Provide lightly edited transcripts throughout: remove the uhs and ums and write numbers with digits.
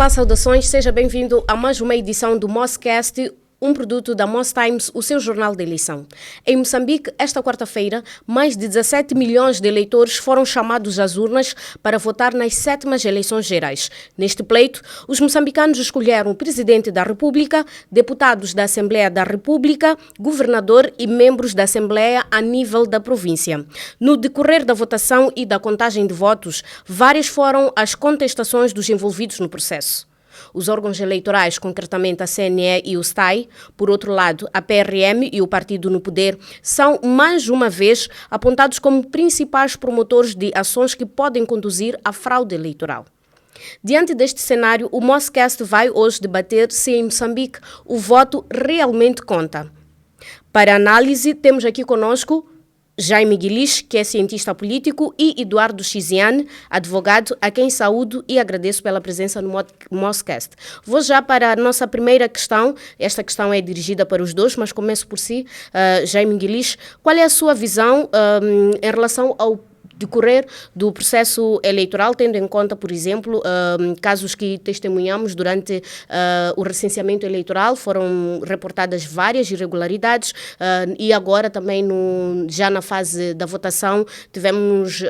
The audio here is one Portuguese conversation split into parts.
Olá, saudações, seja bem-vindo a mais uma edição do Moscast, um produto da Mos Times, o seu jornal de eleição. Em Moçambique, esta quarta-feira, mais de 17 milhões de eleitores foram chamados às urnas para votar nas 7ª eleições gerais. Neste pleito, os moçambicanos escolheram o presidente da República, deputados da Assembleia da República, governador e membros da Assembleia a nível da província. No decorrer da votação e da contagem de votos, várias foram as contestações dos envolvidos no processo. Os órgãos eleitorais, concretamente a CNE e o STAI, por outro lado, a PRM e o partido no poder, são mais uma vez apontados como principais promotores de ações que podem conduzir à fraude eleitoral. Diante deste cenário, o Moscast vai hoje debater se em Moçambique o voto realmente conta. Para análise, temos aqui conosco Jaime Guilis, que é cientista político, e Eduardo Chiziane, advogado, a quem saúdo e agradeço pela presença no Moscast. Vou já para a nossa primeira questão. Esta questão é dirigida para os dois, mas começo por si. Jaime Guilis, qual é a sua visão em relação ao decorrer do processo eleitoral, tendo em conta, por exemplo, casos que testemunhamos durante o recenseamento eleitoral, foram reportadas várias irregularidades e agora também já na fase da votação tivemos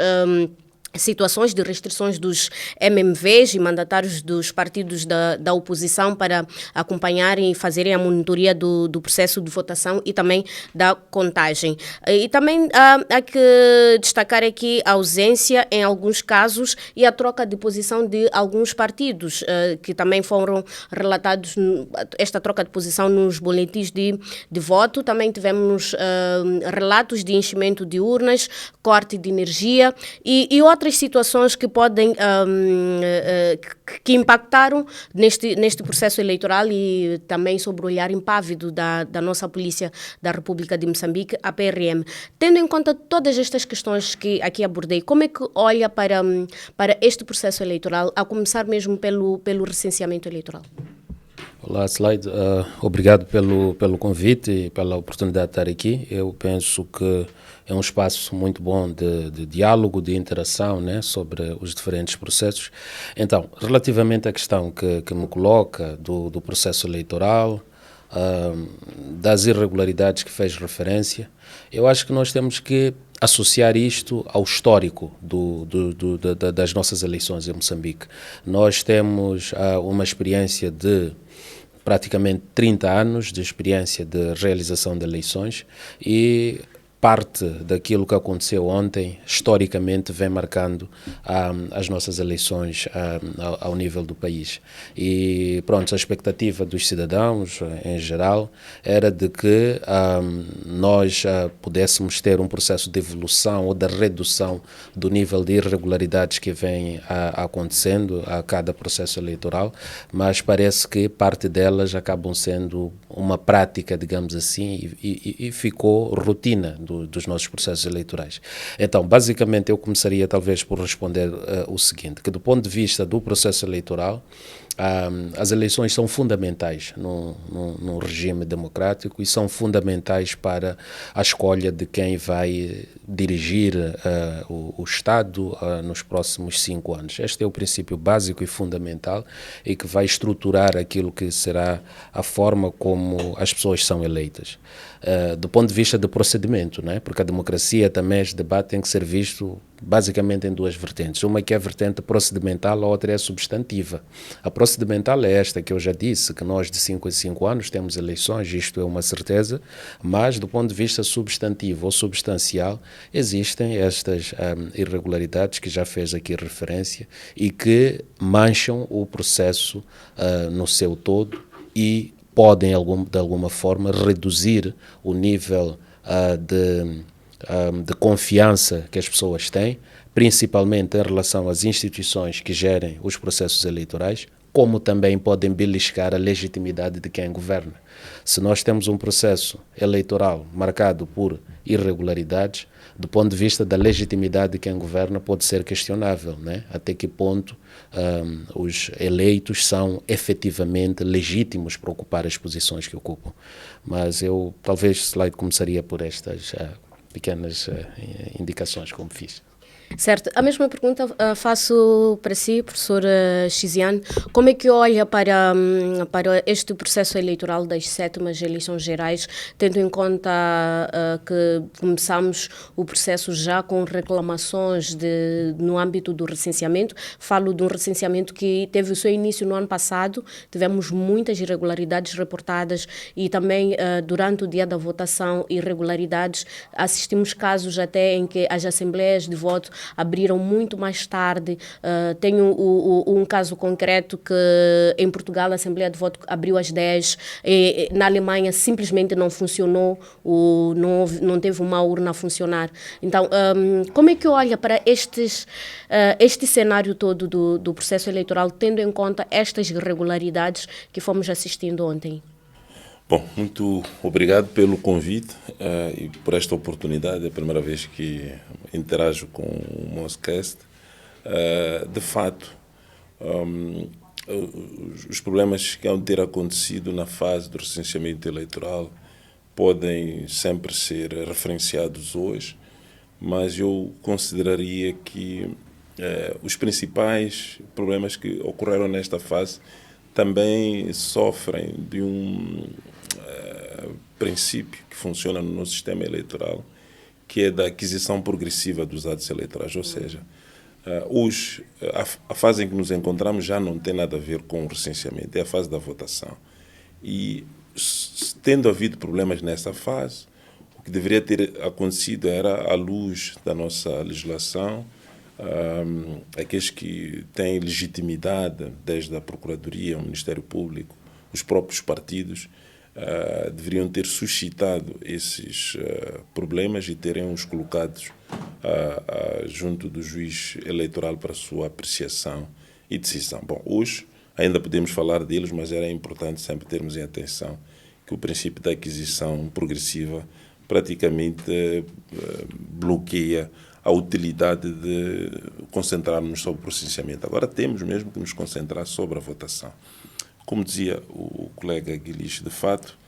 situações de restrições dos MMVs e mandatários dos partidos da oposição para acompanharem e fazerem a monitoria do processo de votação e também da contagem. E também há que destacar aqui a ausência, em alguns casos, e a troca de posição de alguns partidos, que também foram relatados, esta troca de posição nos boletins de voto. Também tivemos relatos de enchimento de urnas, corte de energia e outras situações que podem que impactaram neste processo eleitoral e também sobre o olhar impávido da nossa Polícia da República de Moçambique, a PRM. Tendo em conta todas estas questões que aqui abordei, como é que olha para este processo eleitoral, a começar mesmo pelo recenseamento eleitoral? Olá, Slide. Obrigado pelo convite e pela oportunidade de estar aqui. Eu penso que é um espaço muito bom de diálogo, de interação, né, sobre os diferentes processos. Então, relativamente à questão que me coloca do processo eleitoral, das irregularidades que fez referência, eu acho que nós temos que associar isto ao histórico das nossas eleições em Moçambique. Nós temos uma experiência de praticamente 30 anos de experiência de realização de eleições e parte daquilo que aconteceu ontem, historicamente, vem marcando as nossas eleições ao nível do país. E pronto, a expectativa dos cidadãos, em geral, era de que nós pudéssemos ter um processo de evolução ou de redução do nível de irregularidades que vem acontecendo a cada processo eleitoral, mas parece que parte delas acabam sendo uma prática, digamos assim, e ficou rotina dos nossos processos eleitorais. Então, basicamente, eu começaria talvez por responder o seguinte, que do ponto de vista do processo eleitoral, as eleições são fundamentais num regime democrático e são fundamentais para a escolha de quem vai dirigir o Estado nos próximos 5 anos. Este é o princípio básico e fundamental e que vai estruturar aquilo que será a forma como as pessoas são eleitas. Do ponto de vista do procedimento, né? Porque a democracia também, este debate tem que ser visto basicamente em duas vertentes. Uma que é a vertente procedimental, a outra é a substantiva. A procedimental é esta que eu já disse, que nós de 5 em 5 anos temos eleições, isto é uma certeza, mas do ponto de vista substantivo ou substancial, existem estas irregularidades que já fez aqui referência e que mancham o processo no seu todo e podem, de alguma forma, reduzir o nível de confiança que as pessoas têm, principalmente em relação às instituições que gerem os processos eleitorais, como também podem beliscar a legitimidade de quem governa. Se nós temos um processo eleitoral marcado por irregularidades, do ponto de vista da legitimidade de quem governa, pode ser questionável, né? Até que ponto os eleitos são efetivamente legítimos para ocupar as posições que ocupam. Mas eu talvez, Slide, começaria por estas pequenas indicações como fiz. Certo. A mesma pergunta faço para si, professora Xiziane. Como é que olha para este processo eleitoral das 7ª eleições gerais, tendo em conta que começamos o processo já com reclamações no âmbito do recenseamento? Falo de um recenseamento que teve o seu início no ano passado, tivemos muitas irregularidades reportadas e também durante o dia da votação, irregularidades. Assistimos casos até em que as assembleias de voto abriram muito mais tarde. Tenho um caso concreto que em Portugal a Assembleia de Voto abriu às 10, na Alemanha simplesmente não funcionou, não teve uma urna a funcionar. Então, como é que olha para este cenário todo do processo eleitoral, tendo em conta estas irregularidades que fomos assistindo ontem? Bom, muito obrigado pelo convite e por esta oportunidade. É a primeira vez que interajo com o Moscast. De fato, os problemas que hão de ter acontecido na fase do recenseamento eleitoral podem sempre ser referenciados hoje, mas eu consideraria que os principais problemas que ocorreram nesta fase também sofrem de um princípio que funciona no nosso sistema eleitoral, que é da aquisição progressiva dos atos eleitorais. Ou seja, hoje, a fase em que nos encontramos já não tem nada a ver com o recenseamento, é a fase da votação. E, tendo havido problemas nessa fase, o que deveria ter acontecido era, à luz da nossa legislação, aqueles que têm legitimidade, desde a Procuradoria, o Ministério Público, os próprios partidos, deveriam ter suscitado esses problemas e terem-os colocados junto do juiz eleitoral para a sua apreciação e decisão. Bom, hoje ainda podemos falar deles, mas era importante sempre termos em atenção que o princípio da aquisição progressiva praticamente bloqueia a utilidade de concentrarmos sobre o processamento. Agora temos mesmo que nos concentrar sobre a votação. Como dizia o colega Guilherme, de fato,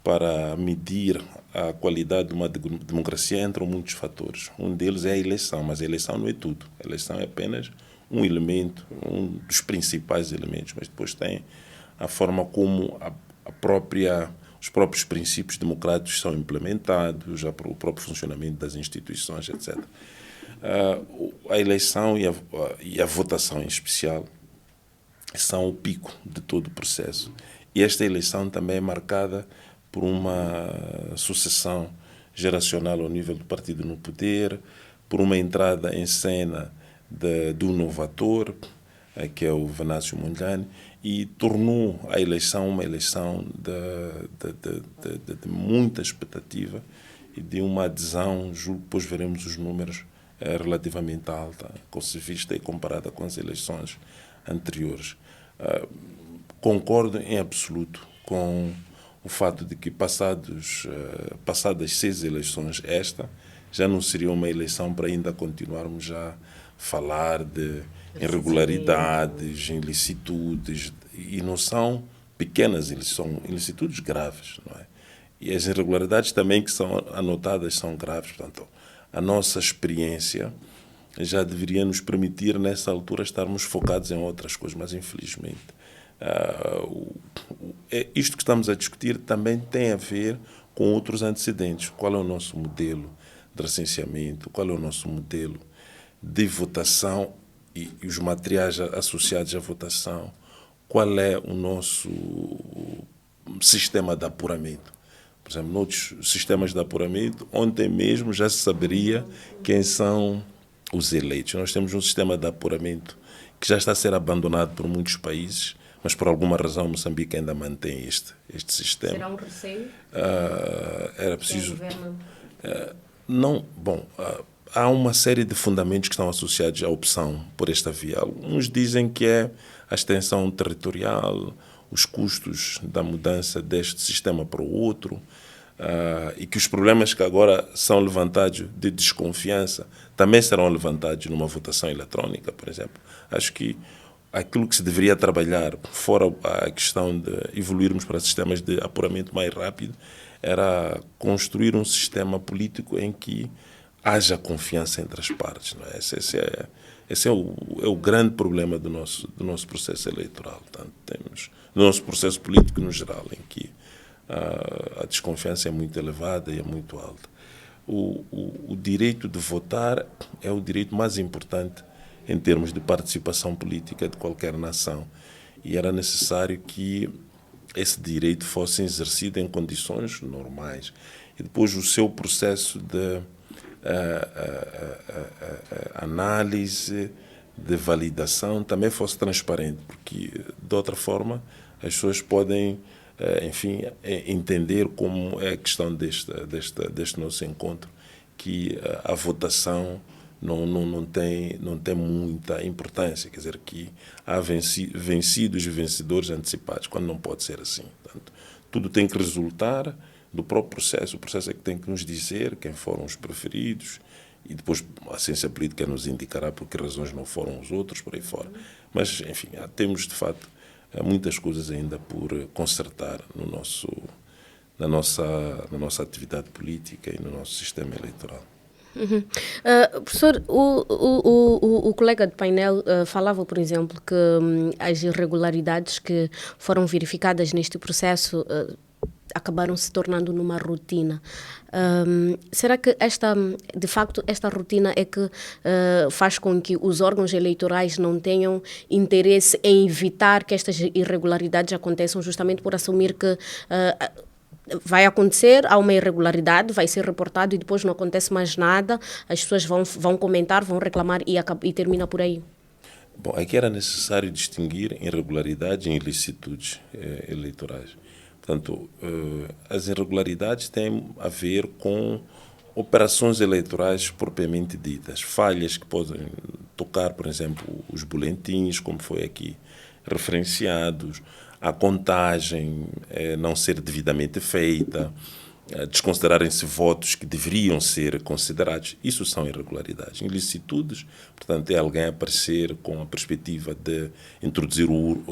para medir a qualidade de uma democracia entram muitos fatores. Um deles é a eleição, mas a eleição não é tudo. A eleição é apenas um elemento, um dos principais elementos, mas depois tem a forma como os próprios princípios democráticos são implementados, o próprio funcionamento das instituições, etc. A eleição e a votação em especial são o pico de todo o processo. E esta eleição também é marcada por uma sucessão geracional ao nível do partido no poder, por uma entrada em cena do novo ator, que é o Venâncio Mondlane, e tornou a eleição uma eleição de muita expectativa e de uma adesão, julgo que depois veremos os números, relativamente alta, vista e comparada com as eleições anteriores. Concordo em absoluto com o fato de que passadas 6 eleições, esta já não seria uma eleição para ainda continuarmos a falar de irregularidades, ilicitudes, e não são pequenas, são ilicitudes graves, não é? E as irregularidades também que são anotadas são graves. Portanto, a nossa experiência já deveria nos permitir, nessa altura, estarmos focados em outras coisas, mas infelizmente isto que estamos a discutir também tem a ver com outros antecedentes. Qual é o nosso modelo de recenseamento? Qual é o nosso modelo de votação e os materiais associados à votação? Qual é o nosso sistema de apuramento? Por exemplo, noutros sistemas de apuramento, ontem mesmo já se saberia quem são os eleitos. Nós temos um sistema de apuramento que já está a ser abandonado por muitos países, mas por alguma razão Moçambique ainda mantém este sistema. Será um receio? Era preciso... não, bom, há uma série de fundamentos que estão associados à opção por esta via. Uns dizem que é a extensão territorial, os custos da mudança deste sistema para o outro, e que os problemas que agora são levantados de desconfiança também serão levantados numa votação eletrónica, por exemplo. Acho que aquilo que se deveria trabalhar, fora a questão de evoluirmos para sistemas de apuramento mais rápido, era construir um sistema político em que haja confiança entre as partes. Não é? Esse é o grande problema do nosso processo eleitoral. Portanto, temos do nosso processo político no geral, em que a desconfiança é muito elevada e é muito alta. O direito de votar é o direito mais importante em termos de participação política de qualquer nação. E era necessário que esse direito fosse exercido em condições normais. E depois o seu processo de análise, de validação, também fosse transparente, porque, de outra forma, as pessoas podem, enfim, entender como é a questão deste nosso encontro, que a votação não tem muita importância, quer dizer, que há vencidos e vencedores antecipados, quando não pode ser assim. Portanto, tudo tem que resultar do próprio processo. O processo é que tem que nos dizer quem foram os preferidos e depois a ciência política nos indicará por que razões não foram os outros, por aí fora. Mas, enfim, temos, de facto, muitas coisas ainda por consertar na nossa atividade política e no nosso sistema eleitoral. Uhum. Professor, o colega de painel falava, por exemplo, que as irregularidades que foram verificadas neste processo acabaram se tornando numa rotina. Será que de facto esta rotina é que faz com que os órgãos eleitorais não tenham interesse em evitar que estas irregularidades aconteçam, justamente por assumir que vai acontecer, há uma irregularidade, vai ser reportado e depois não acontece mais nada, as pessoas vão comentar, vão reclamar e termina por aí? Bom, aqui era necessário distinguir irregularidades e ilicitudes eleitorais. Portanto, as irregularidades têm a ver com operações eleitorais propriamente ditas, falhas que podem tocar, por exemplo, os boletins, como foi aqui referenciados, a contagem não ser devidamente feita, desconsiderarem-se votos que deveriam ser considerados. Isso são irregularidades. Ilicitudes, portanto, é alguém aparecer com a perspectiva de introduzir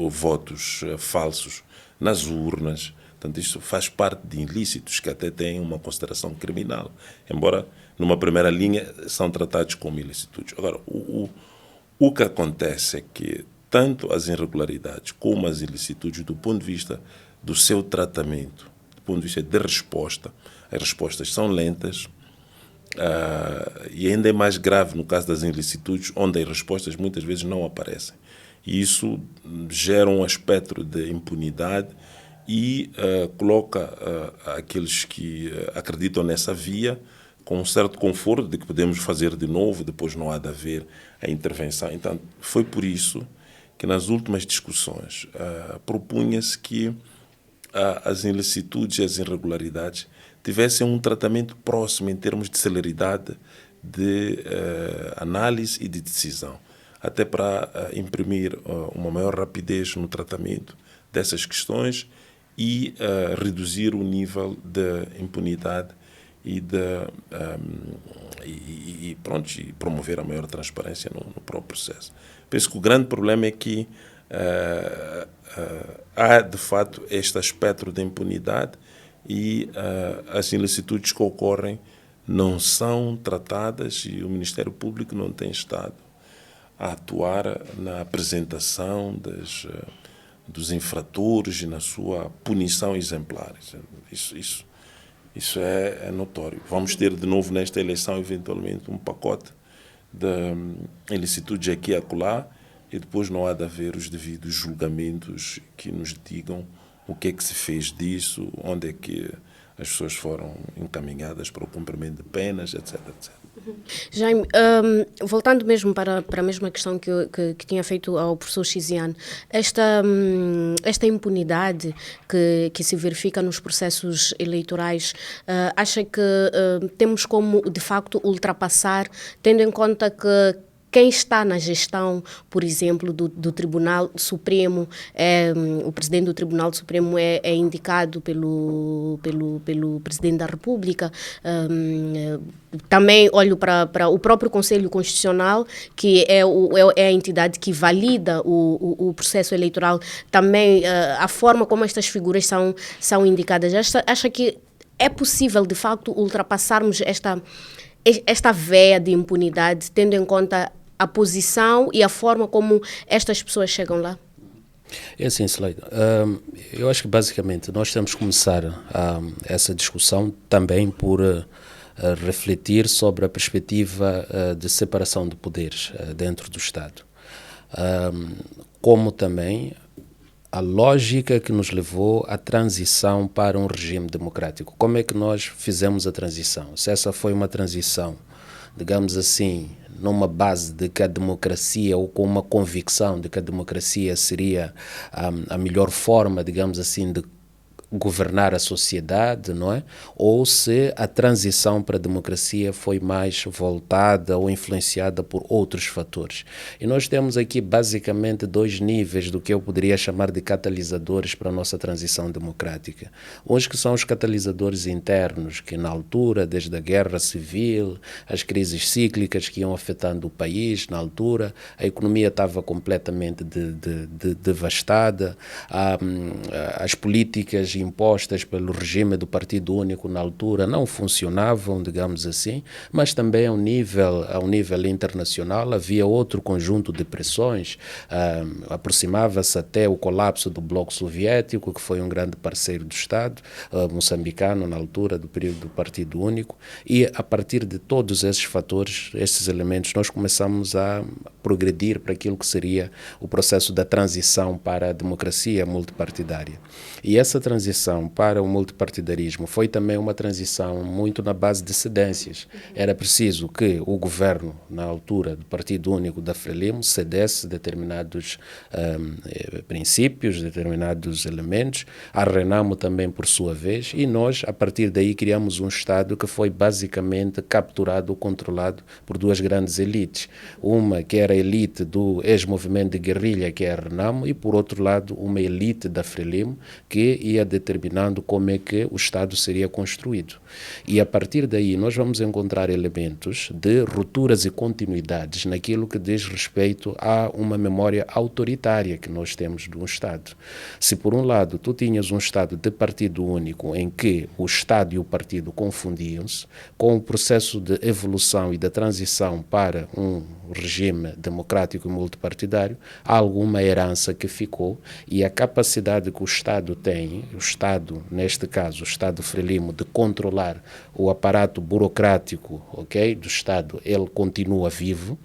votos falsos nas urnas. Portanto, isso faz parte de ilícitos que até têm uma consideração criminal, embora numa primeira linha são tratados como ilicitudes. Agora, o que acontece é que tanto as irregularidades como as ilicitudes, do ponto de vista do seu tratamento, do ponto de vista de resposta, as respostas são lentas e ainda é mais grave no caso das ilicitudes, onde as respostas muitas vezes não aparecem. E isso gera um aspecto de impunidade e coloca aqueles que acreditam nessa via com um certo conforto de que podemos fazer de novo, depois não há de haver a intervenção. Então, foi por isso que nas últimas discussões propunha-se que as ilicitudes e as irregularidades tivessem um tratamento próximo em termos de celeridade de análise e de decisão, até para imprimir uma maior rapidez no tratamento dessas questões e reduzir o nível de impunidade e promover a maior transparência no próprio processo. Penso que o grande problema é que há, de fato, este aspecto de impunidade e as ilicitudes que ocorrem não são tratadas e o Ministério Público não tem estado a atuar na apresentação dos infratores e na sua punição exemplar. Isso é notório. Vamos ter de novo nesta eleição, eventualmente, um pacote de ilicitudes aqui e acolá, e depois não há de haver os devidos julgamentos que nos digam o que é que se fez disso, onde é que as pessoas foram encaminhadas para o cumprimento de penas, etc, etc. Jaime, voltando mesmo para a mesma questão que tinha feito ao professor Chiziane, esta impunidade que se verifica nos processos eleitorais, acha que temos como, de facto, ultrapassar, tendo em conta que quem está na gestão, por exemplo, do Tribunal Supremo, o presidente do Tribunal Supremo é indicado pelo Presidente da República. Também olho para o próprio Conselho Constitucional, que é a entidade que valida o processo eleitoral. Também a forma como estas figuras são indicadas. Acha que é possível, de facto, ultrapassarmos esta veia de impunidade, tendo em conta a posição e a forma como estas pessoas chegam lá? É assim, Slade. Eu acho que basicamente nós temos que começar essa discussão também por refletir sobre a perspectiva de separação de poderes dentro do Estado. Como também a lógica que nos levou à transição para um regime democrático. Como é que nós fizemos a transição? Se essa foi uma transição, digamos assim, numa base de que a democracia, ou com uma convicção de que a democracia seria a melhor forma, digamos assim, de governar a sociedade, não é? Ou se a transição para a democracia foi mais voltada ou influenciada por outros fatores. E nós temos aqui basicamente dois níveis do que eu poderia chamar de catalisadores para a nossa transição democrática. Uns que são os catalisadores internos, que na altura, desde a guerra civil, as crises cíclicas que iam afetando o país, na altura, a economia estava completamente devastada, as políticas impostas pelo regime do Partido Único na altura não funcionavam, digamos assim, mas também ao nível internacional havia outro conjunto de pressões, aproximava-se até o colapso do Bloco Soviético, que foi um grande parceiro do Estado, moçambicano na altura do período do Partido Único, e a partir de todos esses fatores, esses elementos, nós começamos a progredir para aquilo que seria o processo da transição para a democracia multipartidária. E essa transição para o multipartidarismo foi também uma transição muito na base de cedências. Era preciso que o governo, na altura do Partido Único da Frelimo, cedesse determinados princípios, determinados elementos, a Renamo também por sua vez, e nós, a partir daí, criamos um Estado que foi basicamente capturado ou controlado por duas grandes elites. Uma que era a elite do ex-movimento de guerrilha, que é a Renamo, e por outro lado, uma elite da Frelimo, que ia determinando como é que o Estado seria construído. E a partir daí nós vamos encontrar elementos de rupturas e continuidades naquilo que diz respeito a uma memória autoritária que nós temos de um Estado. Se por um lado tu tinhas um Estado de partido único em que o Estado e o partido confundiam-se, com o processo de evolução e de transição para um regime democrático e multipartidário, há alguma herança que ficou, e a capacidade que o Estado tem, o Estado, neste caso, o Estado Frelimo, de controlar o aparato burocrático, do Estado, ele continua vivo.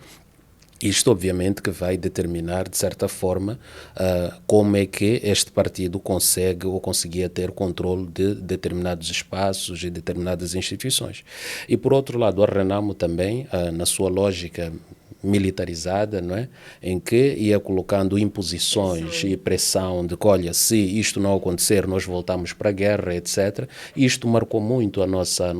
Isto, obviamente, que vai determinar, de certa forma, como é que este partido consegue ou conseguia ter controle de determinados espaços e determinadas instituições. E, por outro lado, a Renamo também, na sua lógica militarizada, não é? Em que ia colocando imposições e pressão de que, olha, se isto não acontecer, nós voltamos para a guerra, etc. E isto marcou muito a nossa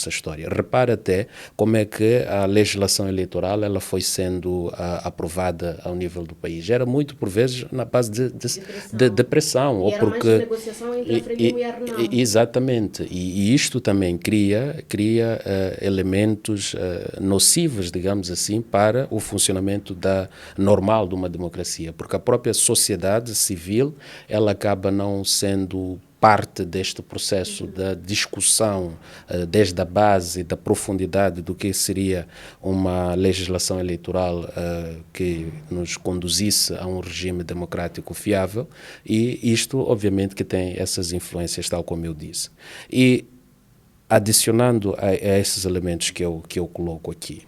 história. Repara até como é que a legislação eleitoral ela foi sendo aprovada ao nível do país. Era muito, por vezes, na base de pressão. E era mais de negociação entre a Frelimo e a Renamo. Exatamente. E isto também cria elementos nocivos, digamos assim, para o funcionamento normal de uma democracia, porque a própria sociedade civil ela acaba não sendo parte deste processo da discussão desde a base da profundidade do que seria uma legislação eleitoral que nos conduzisse a um regime democrático fiável, e isto obviamente que tem essas influências, tal como eu disse. E adicionando a esses elementos que eu coloco aqui,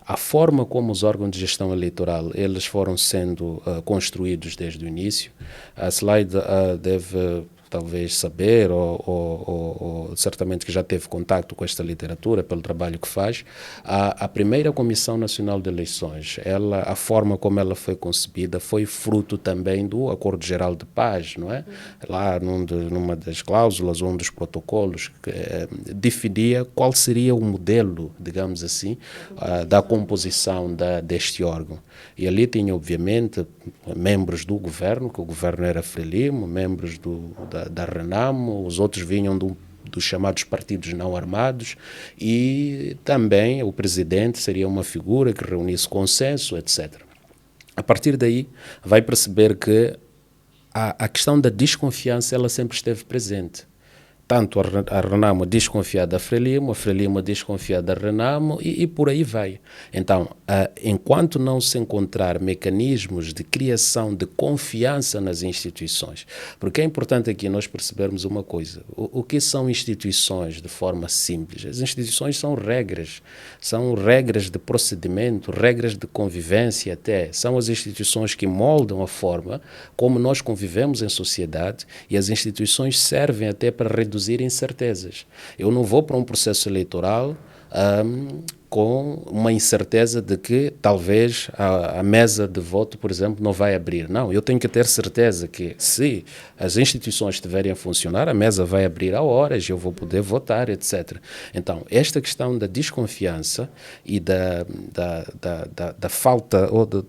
a forma como os órgãos de gestão eleitoral eles foram sendo construídos desde o início, a Slide deve talvez saber ou certamente que já teve contato com esta literatura pelo trabalho que faz. A primeira Comissão Nacional de Eleições, a forma como ela foi concebida foi fruto também do Acordo Geral de Paz, não é? Lá numa das cláusulas, um dos protocolos que definia qual seria o modelo, digamos assim, da composição deste órgão. E ali tinha, obviamente, membros do governo, que o governo era Frelimo, membros da Renamo, os outros vinham dos chamados partidos não armados, e também o presidente seria uma figura que reunisse consenso, etc. A partir daí, vai perceber que a questão da desconfiança ela sempre esteve presente. tanto a Renamo desconfia da Frelimo, a Frelimo desconfia da Renamo e por aí vai. Então, enquanto não se encontrar mecanismos de criação de confiança nas instituições, porque é importante aqui nós percebermos uma coisa, o que são instituições de forma simples? As instituições são regras de procedimento, regras de convivência até, são as instituições que moldam a forma como nós convivemos em sociedade e as instituições servem até para reduzir incertezas. Eu não vou para um processo eleitoral com uma incerteza de que talvez a mesa de voto, por exemplo, não vai abrir. Não, eu tenho que ter certeza que se as instituições estiverem a funcionar, a mesa vai abrir a horas, eu vou poder votar, etc. Então, esta questão da desconfiança e da falta ou do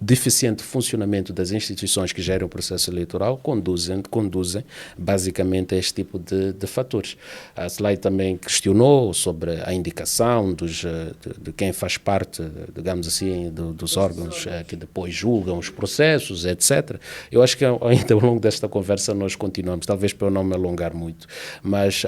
deficiente funcionamento das instituições que gerem o processo eleitoral conduzem basicamente a este tipo de fatores. A Slide também questionou sobre a indicação de quem faz parte, digamos assim, dos órgãos que depois julgam os processos, etc. Eu acho que ainda ao longo desta conversa nós continuamos, talvez para eu não me alongar muito, mas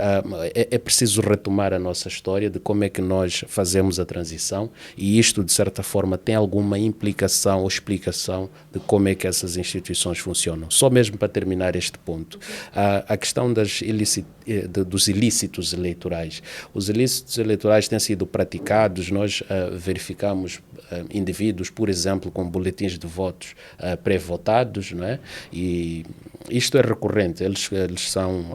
é preciso retomar a nossa história de como é que nós fazemos a transição e isto, de certa forma, tem alguma implicação ou explicação de como é que essas instituições funcionam. Só mesmo para terminar este ponto, a questão dos ilícitos eleitorais. Os ilícitos eleitorais têm sido praticados, nós verificamos indivíduos, por exemplo, com boletins de votos pré-votados, não é? E isto é recorrente, eles são,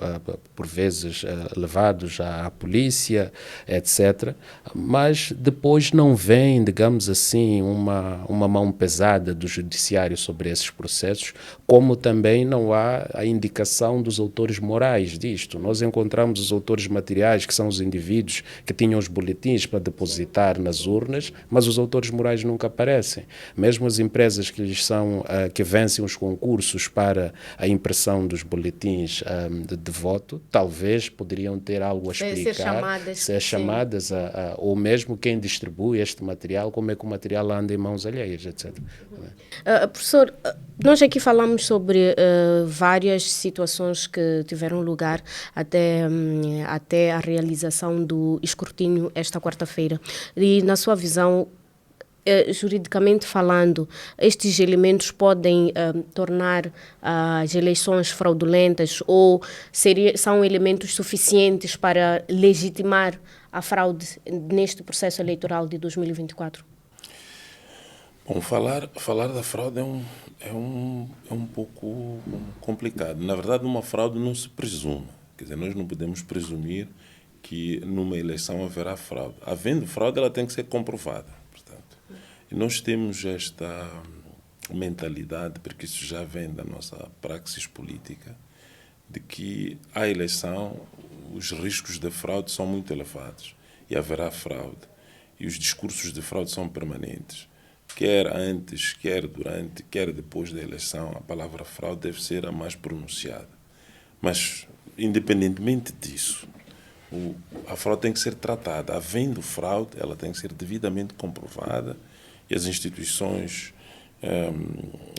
por vezes, levados à polícia, etc., mas depois não vem, digamos assim, uma mão pesada do judiciário sobre esses processos, como também não há a indicação dos autores morais disto. Nós encontramos os autores materiais, que são os indivíduos que tinham os boletins para depositar nas urnas, mas os autores morais nunca aparecem. Mesmo as empresas que vencem os concursos para a impressão dos boletins de voto, talvez poderiam ter algo a explicar, ser chamadas ou mesmo quem distribui este material, como é que o material anda em mãos alheias, etc. Professor, nós aqui falamos sobre várias situações que tiveram lugar até a realização do escrutínio esta quarta-feira. E, na sua visão, juridicamente falando, estes elementos podem tornar as eleições fraudulentas ou são elementos suficientes para legitimar a fraude neste processo eleitoral de 2024? Bom, falar da fraude é um pouco complicado. Na verdade, uma fraude não se presume. Quer dizer, nós não podemos presumir que numa eleição haverá fraude. Havendo fraude, ela tem que ser comprovada. E nós temos esta mentalidade, porque isso já vem da nossa praxis política, de que a eleição, os riscos de fraude são muito elevados e haverá fraude. E os discursos de fraude são permanentes. Quer antes, quer durante, quer depois da eleição, a palavra fraude deve ser a mais pronunciada. Mas, independentemente disso, a fraude tem que ser tratada. Havendo fraude, ela tem que ser devidamente comprovada e as instituições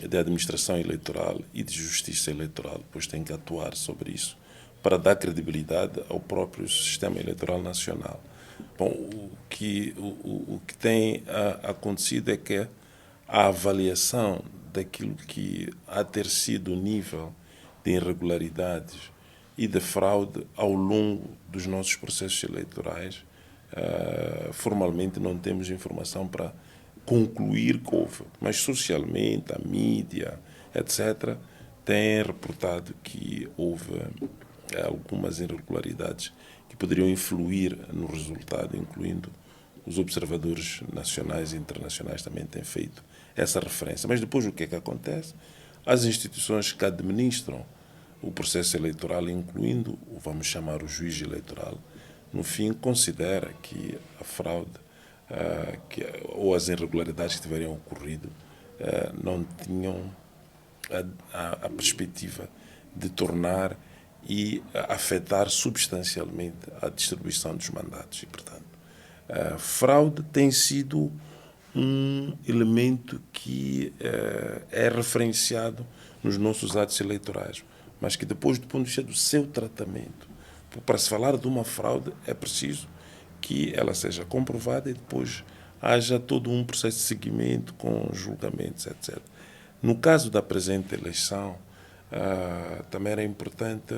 de administração eleitoral e de justiça eleitoral depois têm que atuar sobre isso para dar credibilidade ao próprio sistema eleitoral nacional. Bom, o que tem acontecido é que a avaliação daquilo que há ter sido o nível de irregularidades e de fraude ao longo dos nossos processos eleitorais, formalmente não temos informação para concluir que houve, mas socialmente, a mídia, etc., têm reportado que houve algumas irregularidades que poderiam influir no resultado, incluindo os observadores nacionais e internacionais também têm feito essa referência. Mas depois o que é que acontece? As instituições que administram o processo eleitoral, incluindo, vamos chamar o juiz eleitoral, no fim considera que a fraude ou as irregularidades que tiveriam ocorrido não tinham a perspectiva de tornar e afetar substancialmente a distribuição dos mandatos. E, portanto, a fraude tem sido um elemento que é referenciado nos nossos atos eleitorais. mas que depois, do ponto de vista do seu tratamento, para se falar de uma fraude, é preciso que ela seja comprovada e depois haja todo um processo de seguimento com julgamentos, etc. No caso da presente eleição, também era importante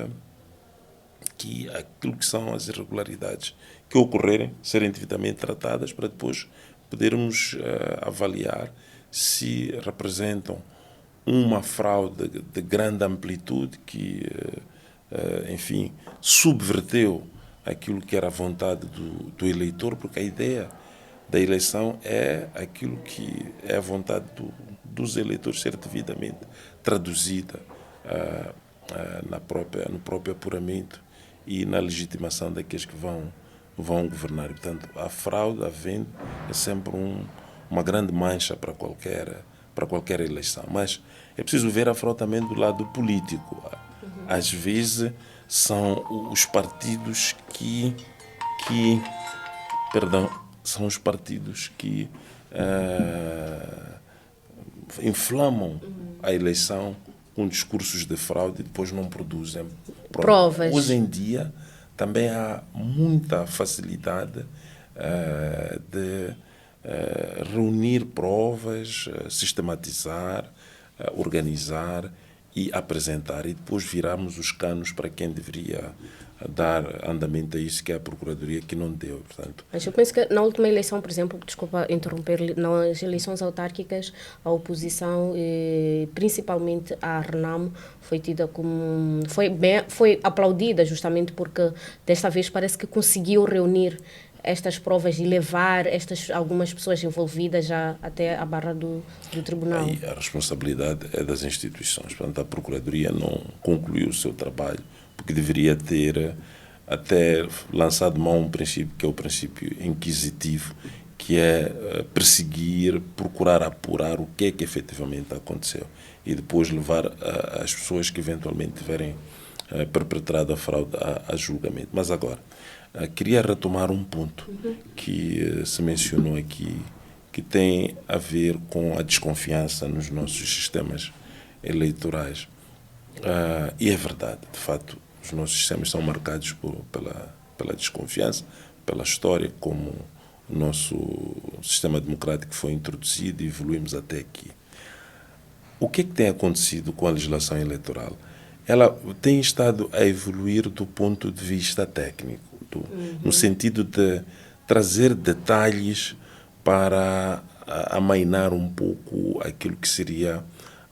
que aquilo que são as irregularidades que ocorrerem serem devidamente tratadas para depois podermos avaliar se representam uma fraude de grande amplitude que, enfim, subverteu aquilo que era a vontade do eleitor, porque a ideia da eleição é aquilo que é a vontade dos eleitores ser devidamente traduzida no próprio apuramento e na legitimação daqueles que vão governar. Portanto, a fraude, a venda, é sempre uma grande mancha para qualquer eleição. Mas é preciso ver a fraude também do lado político. Às vezes são os partidos que inflamam a eleição com discursos de fraude e depois não produzem provas. Hoje em dia também há muita facilidade de reunir provas, sistematizar, organizar e apresentar, e depois virarmos os canos para quem deveria dar andamento a isso, que é a Procuradoria, que não deu. Portanto, mas eu penso que na última eleição, por exemplo, desculpa interromper, nas eleições autárquicas, a oposição, principalmente a Renamo, foi tida como... Foi aplaudida justamente porque desta vez parece que conseguiu reunir estas provas e levar algumas pessoas envolvidas já até a barra do tribunal. Aí a responsabilidade é das instituições. Portanto, a Procuradoria não concluiu o seu trabalho, porque deveria ter até lançado mão um princípio, que é o princípio inquisitivo, que é perseguir, procurar apurar o que é que efetivamente aconteceu e depois levar as pessoas que eventualmente tiverem perpetrado a fraude a julgamento. Mas agora, queria retomar um ponto que se mencionou aqui, que tem a ver com a desconfiança nos nossos sistemas eleitorais. E é verdade, de facto, os nossos sistemas são marcados pela desconfiança, pela história, como o nosso sistema democrático foi introduzido e evoluímos até aqui. O que é que tem acontecido com a legislação eleitoral? Ela tem estado a evoluir do ponto de vista técnico, no sentido de trazer detalhes para amainar um pouco aquilo que seria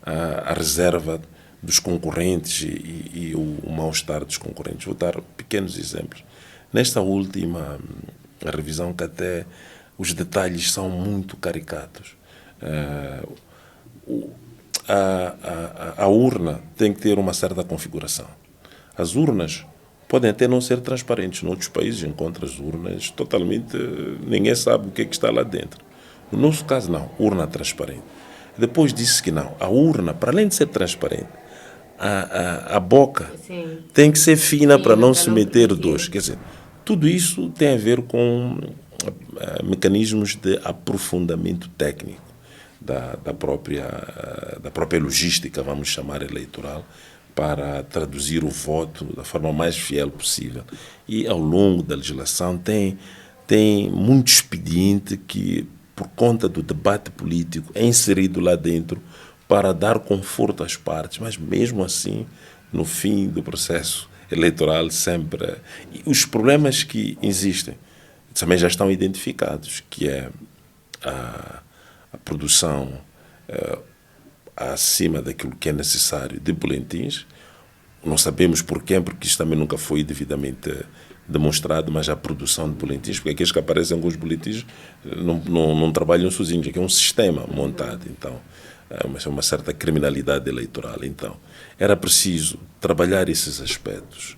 a reserva dos concorrentes e o mal-estar dos concorrentes. Vou dar pequenos exemplos. Nesta última revisão, que até os detalhes são muito caricatos, a urna tem que ter uma certa configuração. As urnas podem até não ser transparentes. Em outros países encontra as urnas totalmente... Ninguém sabe o que é que está lá dentro. No nosso caso, não. Urna transparente. Depois disse que não. A urna, para além de ser transparente, a boca tem que ser fina para não se meter dois. Quer dizer, tudo isso tem a ver com mecanismos de aprofundamento técnico da própria logística, vamos chamar, eleitoral, para traduzir o voto da forma mais fiel possível. E ao longo da legislação tem muito expediente que, por conta do debate político, é inserido lá dentro para dar conforto às partes, mas mesmo assim, no fim do processo eleitoral, sempre... E os problemas que existem também já estão identificados, que é a produção acima daquilo que é necessário de boletins. Não sabemos porquê, porque isso também nunca foi devidamente demonstrado, mas a produção de boletins, porque aqueles que aparecem com os boletins não trabalham sozinhos, aqui é um sistema montado, então é uma certa criminalidade eleitoral. Então, era preciso trabalhar esses aspectos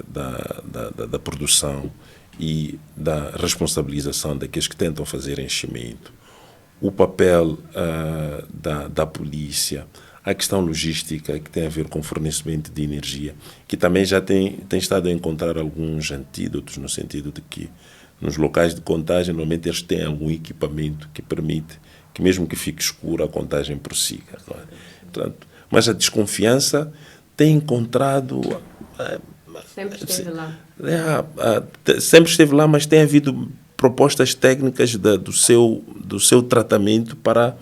da produção e da responsabilização daqueles que tentam fazer enchimento, o papel da polícia, a questão logística, que tem a ver com o fornecimento de energia, que também já tem estado a encontrar alguns antídotos, no sentido de que nos locais de contagem, normalmente eles têm algum equipamento que permite que, mesmo que fique escuro, a contagem prossiga. Não é? Portanto, mas a desconfiança tem encontrado... Sempre esteve lá. Sempre esteve lá, mas tem havido propostas técnicas do seu tratamento para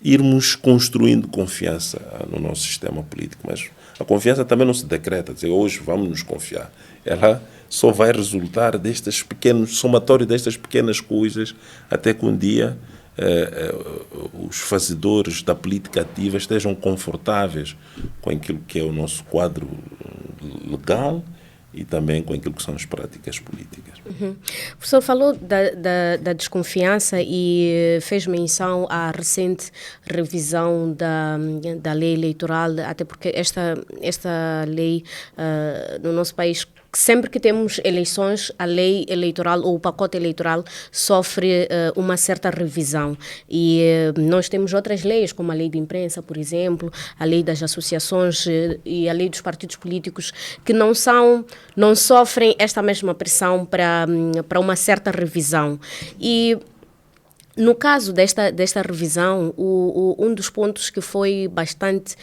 irmos construindo confiança no nosso sistema político. Mas a confiança também não se decreta, dizer, hoje vamos nos confiar. Ela só vai resultar somatório destas pequenas coisas, até que um dia os fazedores da política ativa estejam confortáveis com aquilo que é o nosso quadro legal e também com aquilo que são as práticas políticas. Uhum. O professor falou da desconfiança e fez menção à recente revisão da lei eleitoral, até porque esta lei no nosso país, sempre que temos eleições, a lei eleitoral ou o pacote eleitoral sofre uma certa revisão. E nós temos outras leis, como a lei de imprensa, por exemplo, a lei das associações e a lei dos partidos políticos, que não sofrem esta mesma pressão para uma certa revisão. E no caso desta revisão, um dos pontos que foi bastante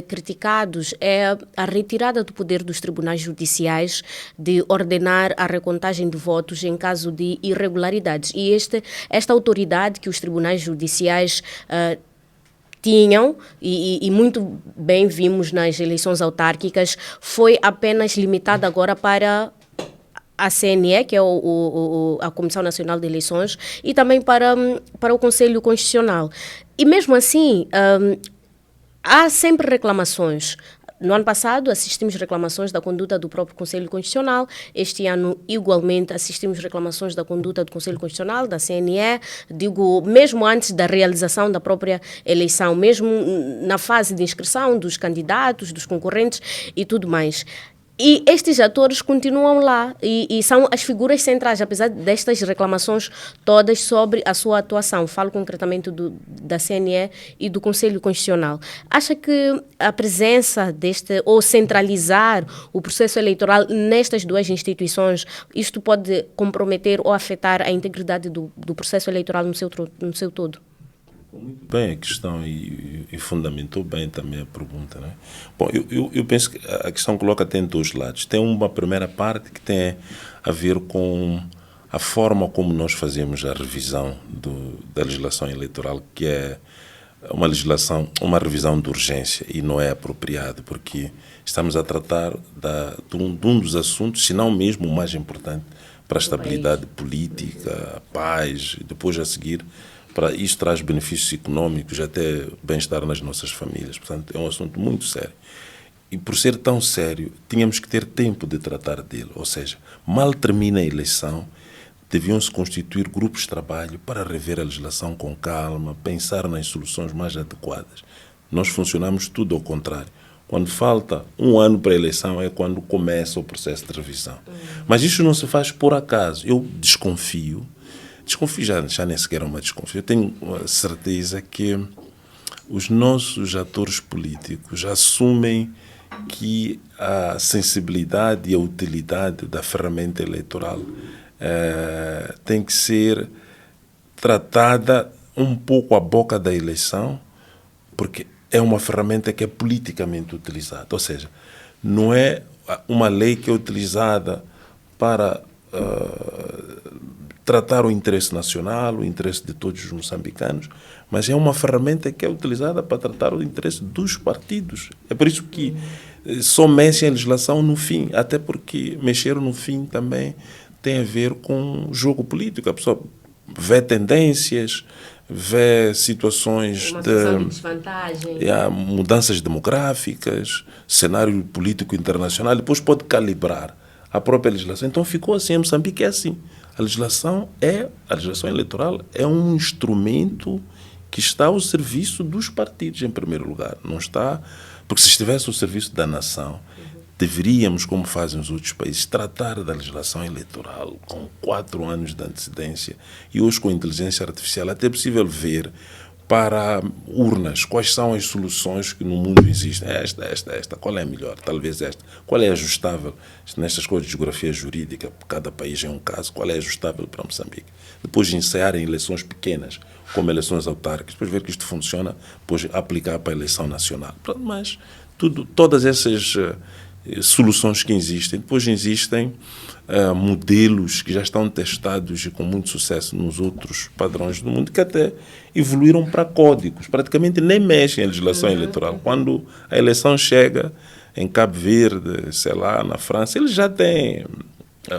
criticados é a retirada do poder dos tribunais judiciais de ordenar a recontagem de votos em caso de irregularidades. E esta autoridade que os tribunais judiciais tinham, e muito bem vimos nas eleições autárquicas, foi apenas limitada agora para a CNE, que é a Comissão Nacional de Eleições, e também para o Conselho Constitucional. E mesmo assim, há sempre reclamações. No ano passado, assistimos reclamações da conduta do próprio Conselho Constitucional. Este ano, igualmente, assistimos reclamações da conduta do Conselho Constitucional, da CNE, digo, mesmo antes da realização da própria eleição, mesmo na fase de inscrição dos candidatos, dos concorrentes e tudo mais. E estes atores continuam lá e são as figuras centrais, apesar destas reclamações todas sobre a sua atuação. Falo concretamente da CNE e do Conselho Constitucional. Acha que a presença ou centralizar o processo eleitoral nestas duas instituições, isto pode comprometer ou afetar a integridade do processo eleitoral no seu todo? Muito bem a questão e fundamentou bem também a pergunta, né? Bom, eu penso que a questão tem dois lados. Tem uma primeira parte que tem a ver com a forma como nós fazemos a revisão da legislação eleitoral, que é uma revisão de urgência e não é apropriado, porque estamos a tratar de um dos assuntos, se não mesmo o mais importante para a estabilidade política, a paz, e depois a seguir isso traz benefícios econômicos, até bem-estar nas nossas famílias. Portanto, é um assunto muito sério. E por ser tão sério, tínhamos que ter tempo de tratar dele. Ou seja, mal termina a eleição, deviam-se constituir grupos de trabalho para rever a legislação com calma, pensar nas soluções mais adequadas. Nós funcionamos tudo ao contrário. Quando falta um ano para a eleição é quando começa o processo de revisão. Mas isso não se faz por acaso. Eu desconfio, já nem sequer é uma desconfio, eu tenho a certeza que os nossos atores políticos assumem que a sensibilidade e a utilidade da ferramenta eleitoral tem que ser tratada um pouco à boca da eleição, porque é uma ferramenta que é politicamente utilizada. Ou seja, não é uma lei que é utilizada para tratar o interesse nacional, o interesse de todos os moçambicanos, mas é uma ferramenta que é utilizada para tratar o interesse dos partidos. É por isso que só mexem a legislação no fim, até porque mexer no fim também tem a ver com o jogo político. A pessoa vê tendências, vê situações de desvantagem, mudanças demográficas, cenário político internacional, depois pode calibrar a própria legislação. Então ficou assim, em Moçambique é assim. A legislação eleitoral é um instrumento que está ao serviço dos partidos, em primeiro lugar. Não está, porque se estivesse ao serviço da nação, deveríamos, como fazem os outros países, tratar da legislação eleitoral com 4 anos de antecedência. E hoje, com a inteligência artificial, até é possível ver para urnas quais são as soluções que no mundo existem. Esta. Qual é a melhor? Talvez esta. Qual é ajustável? Nestas coisas de geografia jurídica, cada país é um caso. Qual é ajustável para Moçambique? Depois de ensaiar em eleições pequenas, como eleições autárquicas, depois ver que isto funciona, depois aplicar para a eleição nacional. Mas todas essas soluções que existem. Depois existem modelos que já estão testados e com muito sucesso nos outros padrões do mundo, que até evoluíram para códigos. Praticamente nem mexem em legislação eleitoral. Quando a eleição chega em Cabo Verde, sei lá, na França, eles já têm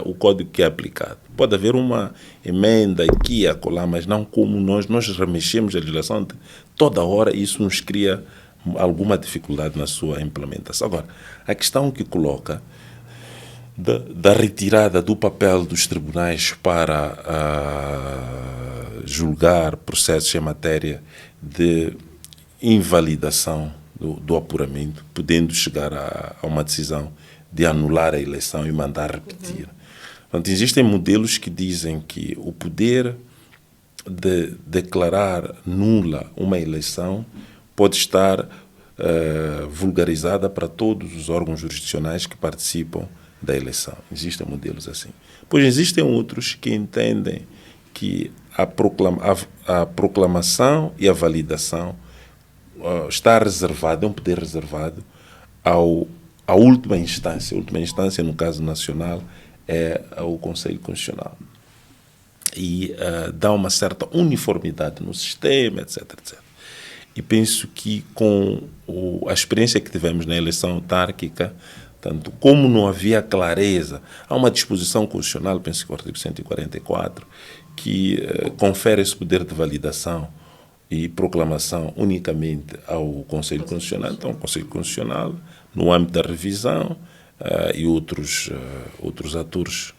o código que é aplicado. Pode haver uma emenda aqui e acolá, mas não como nós remexemos a legislação toda hora, e isso nos cria alguma dificuldade na sua implementação. Agora, a questão que coloca da retirada do papel dos tribunais para julgar processos em matéria de invalidação do apuramento, podendo chegar a uma decisão de anular a eleição e mandar repetir. Portanto, existem modelos que dizem que o poder de declarar nula uma eleição pode estar vulgarizada para todos os órgãos jurisdicionais que participam da eleição. Existem modelos assim. Pois existem outros que entendem que a proclamação e a validação está reservado, é um poder reservado à última instância. A última instância, no caso nacional, é o Conselho Constitucional. E dá uma certa uniformidade no sistema, etc, etc. E penso que com a experiência que tivemos na eleição autárquica, tanto como não havia clareza, há uma disposição constitucional, penso que o artigo 144, que confere esse poder de validação e proclamação unicamente ao Conselho Constitucional. Então, o Conselho Constitucional, no âmbito da revisão, e outros atores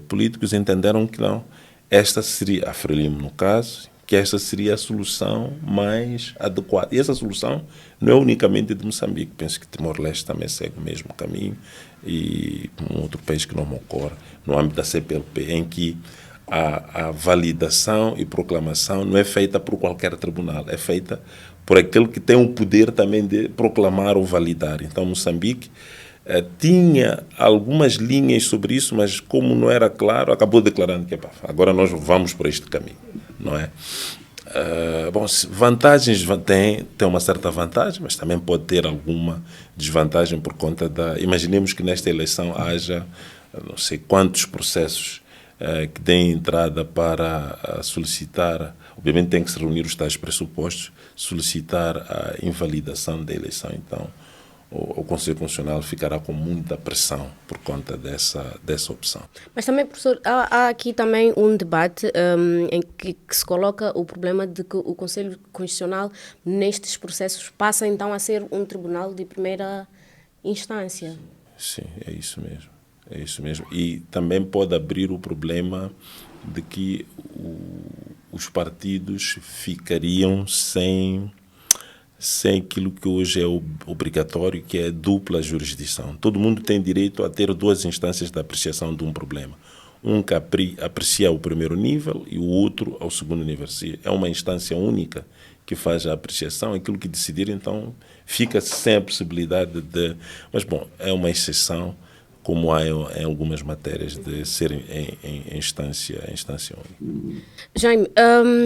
políticos entenderam que não. Esta seria, a Frelimo no caso, que esta seria a solução mais adequada. E essa solução não é unicamente de Moçambique. Penso que Timor-Leste também segue o mesmo caminho, e um outro país que não me ocorre, no âmbito da CPLP, em que a validação e proclamação não é feita por qualquer tribunal, é feita por aquele que tem o poder também de proclamar ou validar. Então, Moçambique tinha algumas linhas sobre isso, mas como não era claro, acabou declarando que agora nós vamos por este caminho, não é? Bom, vantagens tem uma certa vantagem, mas também pode ter alguma desvantagem por conta imaginemos que nesta eleição haja não sei quantos processos que deem entrada para solicitar, obviamente tem que se reunir os tais pressupostos, solicitar a invalidação da eleição. Então, o Conselho Constitucional ficará com muita pressão por conta dessa opção. Mas também, professor, há aqui também um debate em que se coloca o problema de que o Conselho Constitucional, nestes processos, passa então a ser um tribunal de primeira instância. Sim, é isso mesmo. É isso mesmo. E também pode abrir o problema de que os partidos ficariam sem aquilo que hoje é obrigatório, que é dupla jurisdição. Todo mundo tem direito a ter duas instâncias de apreciação de um problema. Um que aprecia o primeiro nível e o outro ao segundo nível. É uma instância única que faz a apreciação, aquilo que decidir, então fica sem a possibilidade de... Mas, bom, é uma exceção, como há em algumas matérias, de ser em instância única. Jaime,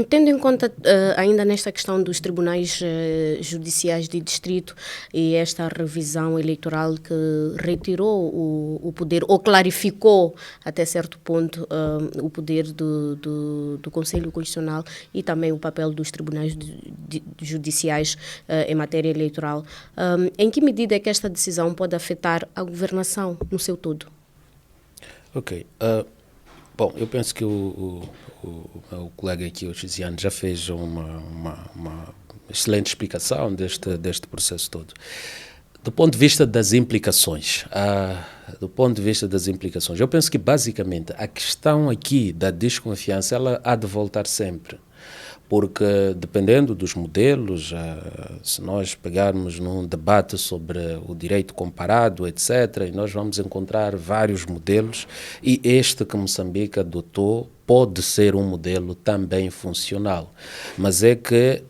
tendo em conta ainda nesta questão dos tribunais judiciais de distrito e esta revisão eleitoral que retirou o poder, ou clarificou até certo ponto o poder do Conselho Constitucional e também o papel dos tribunais judiciais em matéria eleitoral, em que medida é que esta decisão pode afetar a governação no seu todo? Ok. Bom, eu penso que o colega aqui, o Tiziano, já fez uma excelente explicação deste processo todo. Do ponto de vista das implicações, eu penso que basicamente a questão aqui da desconfiança, ela há de voltar sempre. Porque dependendo dos modelos, se nós pegarmos num debate sobre o direito comparado, etc., e nós vamos encontrar vários modelos, e este que Moçambique adotou pode ser um modelo também funcional. Mas é que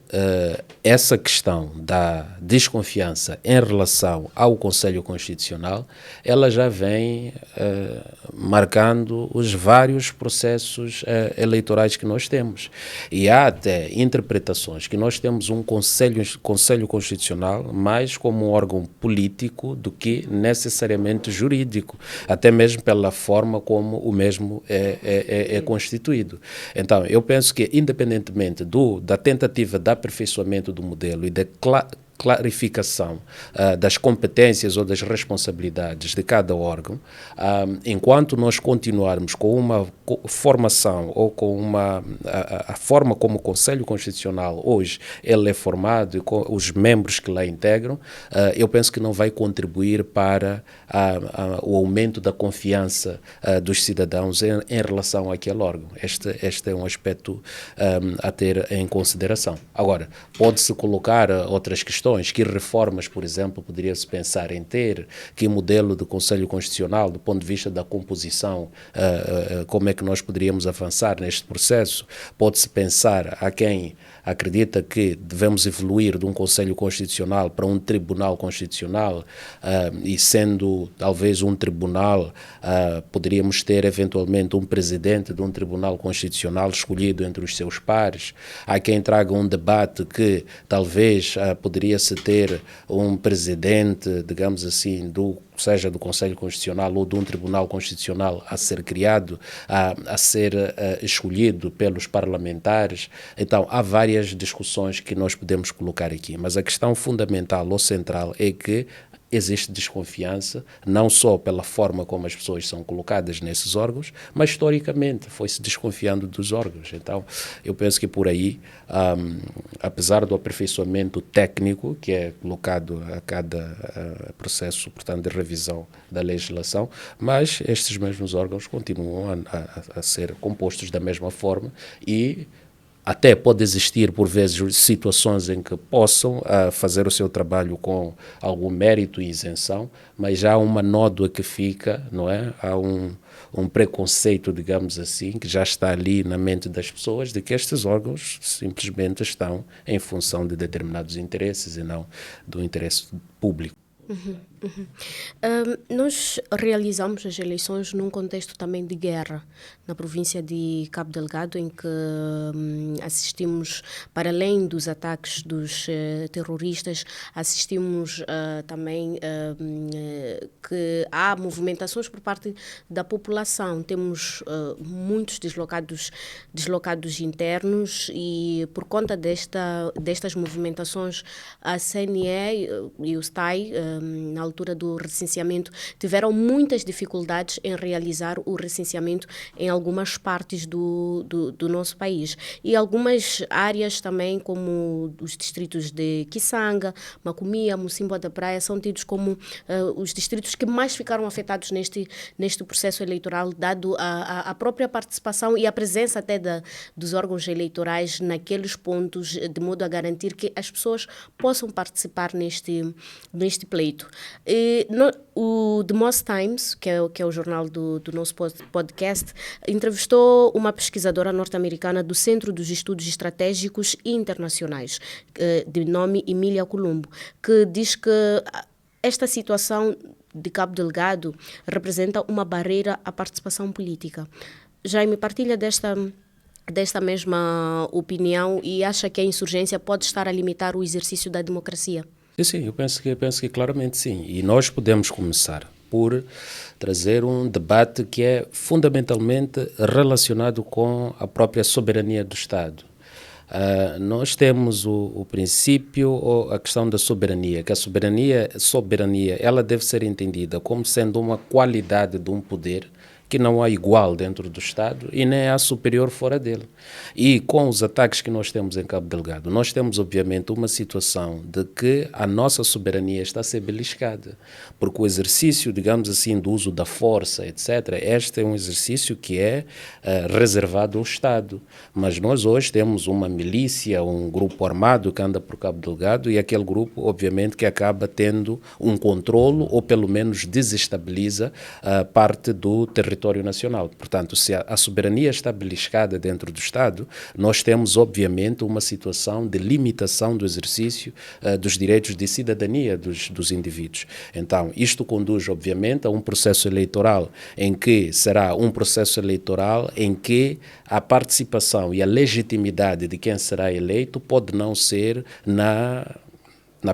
essa questão da desconfiança em relação ao Conselho Constitucional, ela já vem marcando os vários processos eleitorais que nós temos. E há até interpretações que nós temos um Conselho Constitucional mais como um órgão político do que necessariamente jurídico, até mesmo pela forma como o mesmo é constituído. Então, eu penso que, independentemente da tentativa de aperfeiçoamento do modelo e da clarificação das competências ou das responsabilidades de cada órgão, enquanto nós continuarmos com uma formação ou com a forma como o Conselho Constitucional hoje ele é formado e com os membros que lá integram, eu penso que não vai contribuir para o aumento da confiança dos cidadãos em relação àquele órgão. Este é um aspecto a ter em consideração. Agora, pode-se colocar outras questões. Que reformas, por exemplo, poderia-se pensar em ter, que modelo de Conselho Constitucional, do ponto de vista da composição, como é que nós poderíamos avançar neste processo? Pode-se pensar a quem acredita que devemos evoluir de um Conselho Constitucional para um Tribunal Constitucional, e sendo talvez um tribunal, poderíamos ter eventualmente um presidente de um Tribunal Constitucional escolhido entre os seus pares. Há quem traga um debate que talvez poderia-se ter um presidente, digamos assim, seja do Conselho Constitucional ou de um Tribunal Constitucional a ser criado, a ser escolhido pelos parlamentares. Então, há várias discussões que nós podemos colocar aqui, mas a questão fundamental ou central é que existe desconfiança, não só pela forma como as pessoas são colocadas nesses órgãos, mas historicamente foi-se desconfiando dos órgãos. Então, eu penso que por aí, apesar do aperfeiçoamento técnico que é colocado a cada processo, portanto, de revisão da legislação, mas estes mesmos órgãos continuam a ser compostos da mesma forma e até pode existir, por vezes, situações em que possam fazer o seu trabalho com algum mérito e isenção, mas já há uma nódoa que fica, não é? Há um preconceito, digamos assim, que já está ali na mente das pessoas, de que estes órgãos simplesmente estão em função de determinados interesses e não do interesse público. Nós realizamos as eleições num contexto também de guerra na província de Cabo Delgado, em que assistimos, para além dos ataques dos terroristas, assistimos também que há movimentações por parte da população. Temos muitos deslocados internos e, por conta destas movimentações, a CNE e o STAI, na altura do recenseamento, tiveram muitas dificuldades em realizar o recenseamento em algumas partes do nosso país. E algumas áreas também, como os distritos de Kisanga, Macomia, Mocimboa da Praia, são tidos como os distritos que mais ficaram afetados neste processo eleitoral, dado a própria participação e a presença até dos órgãos eleitorais naqueles pontos, de modo a garantir que as pessoas possam participar neste pleito. O The Moss Times, que é o jornal do nosso podcast, entrevistou uma pesquisadora norte-americana do Centro dos Estudos Estratégicos e Internacionais, de nome Emília Colombo, que diz que esta situação de Cabo Delgado representa uma barreira à participação política. Jaime, partilha desta mesma opinião e acha que a insurgência pode estar a limitar o exercício da democracia? Sim, eu penso que claramente sim. E nós podemos começar por trazer um debate que é fundamentalmente relacionado com a própria soberania do Estado. Nós temos o princípio ou a questão da soberania, que a soberania ela deve ser entendida como sendo uma qualidade de um poder que não há igual dentro do Estado e nem há superior fora dele. E com os ataques que nós temos em Cabo Delgado, nós temos obviamente uma situação de que a nossa soberania está a ser beliscada, porque o exercício, digamos assim, do uso da força, etc., este é um exercício que é reservado ao Estado. Mas nós hoje temos uma milícia, um grupo armado que anda por Cabo Delgado e aquele grupo, obviamente, que acaba tendo um controlo ou pelo menos desestabiliza parte do território território nacional. Portanto, se a soberania está beliscada dentro do Estado, nós temos, obviamente, uma situação de limitação do exercício dos direitos de cidadania dos indivíduos. Então, isto conduz, obviamente, a um processo eleitoral em que será um processo eleitoral em que a participação e a legitimidade de quem será eleito pode não ser na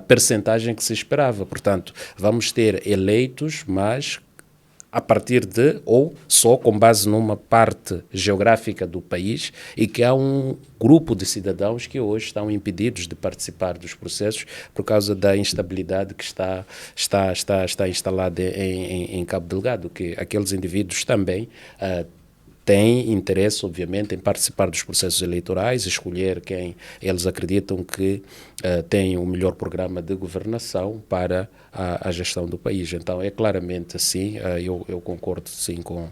percentagem que se esperava. Portanto, vamos ter eleitos, mas a partir de, ou só com base numa parte geográfica do país, e que há um grupo de cidadãos que hoje estão impedidos de participar dos processos por causa da instabilidade que está instalada em Cabo Delgado, que aqueles indivíduos também têm interesse, obviamente, em participar dos processos eleitorais, escolher quem eles acreditam que tem o melhor programa de governação para a gestão do país. Então, é claramente assim, eu concordo sim com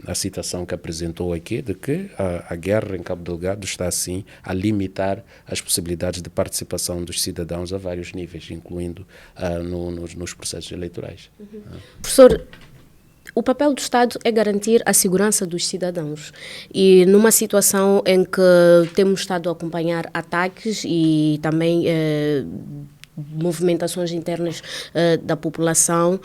a citação que apresentou aqui, de que a guerra em Cabo Delgado está, sim, a limitar as possibilidades de participação dos cidadãos a vários níveis, incluindo nos processos eleitorais. Professor, o papel do Estado é garantir a segurança dos cidadãos e numa situação em que temos estado a acompanhar ataques e também movimentações internas da população,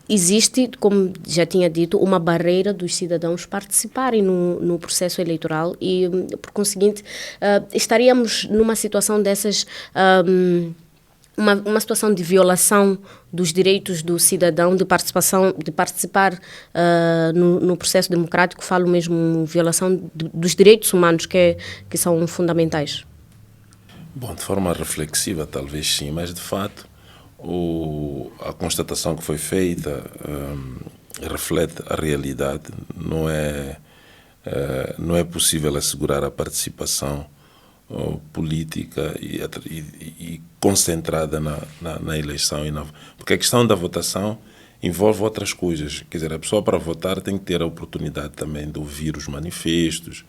existe, como já tinha dito, uma barreira dos cidadãos participarem no processo eleitoral e, por conseguinte, estaríamos numa situação dessas... Uma situação de violação dos direitos do cidadão de participar no processo democrático, falo mesmo violação dos direitos humanos que são fundamentais. Bom, de forma reflexiva talvez sim, mas de fato a constatação que foi feita reflete a realidade. Não é possível assegurar a participação política e concentrada na eleição. Porque a questão da votação envolve outras coisas. Quer dizer, a pessoa para votar tem que ter a oportunidade também de ouvir os manifestos,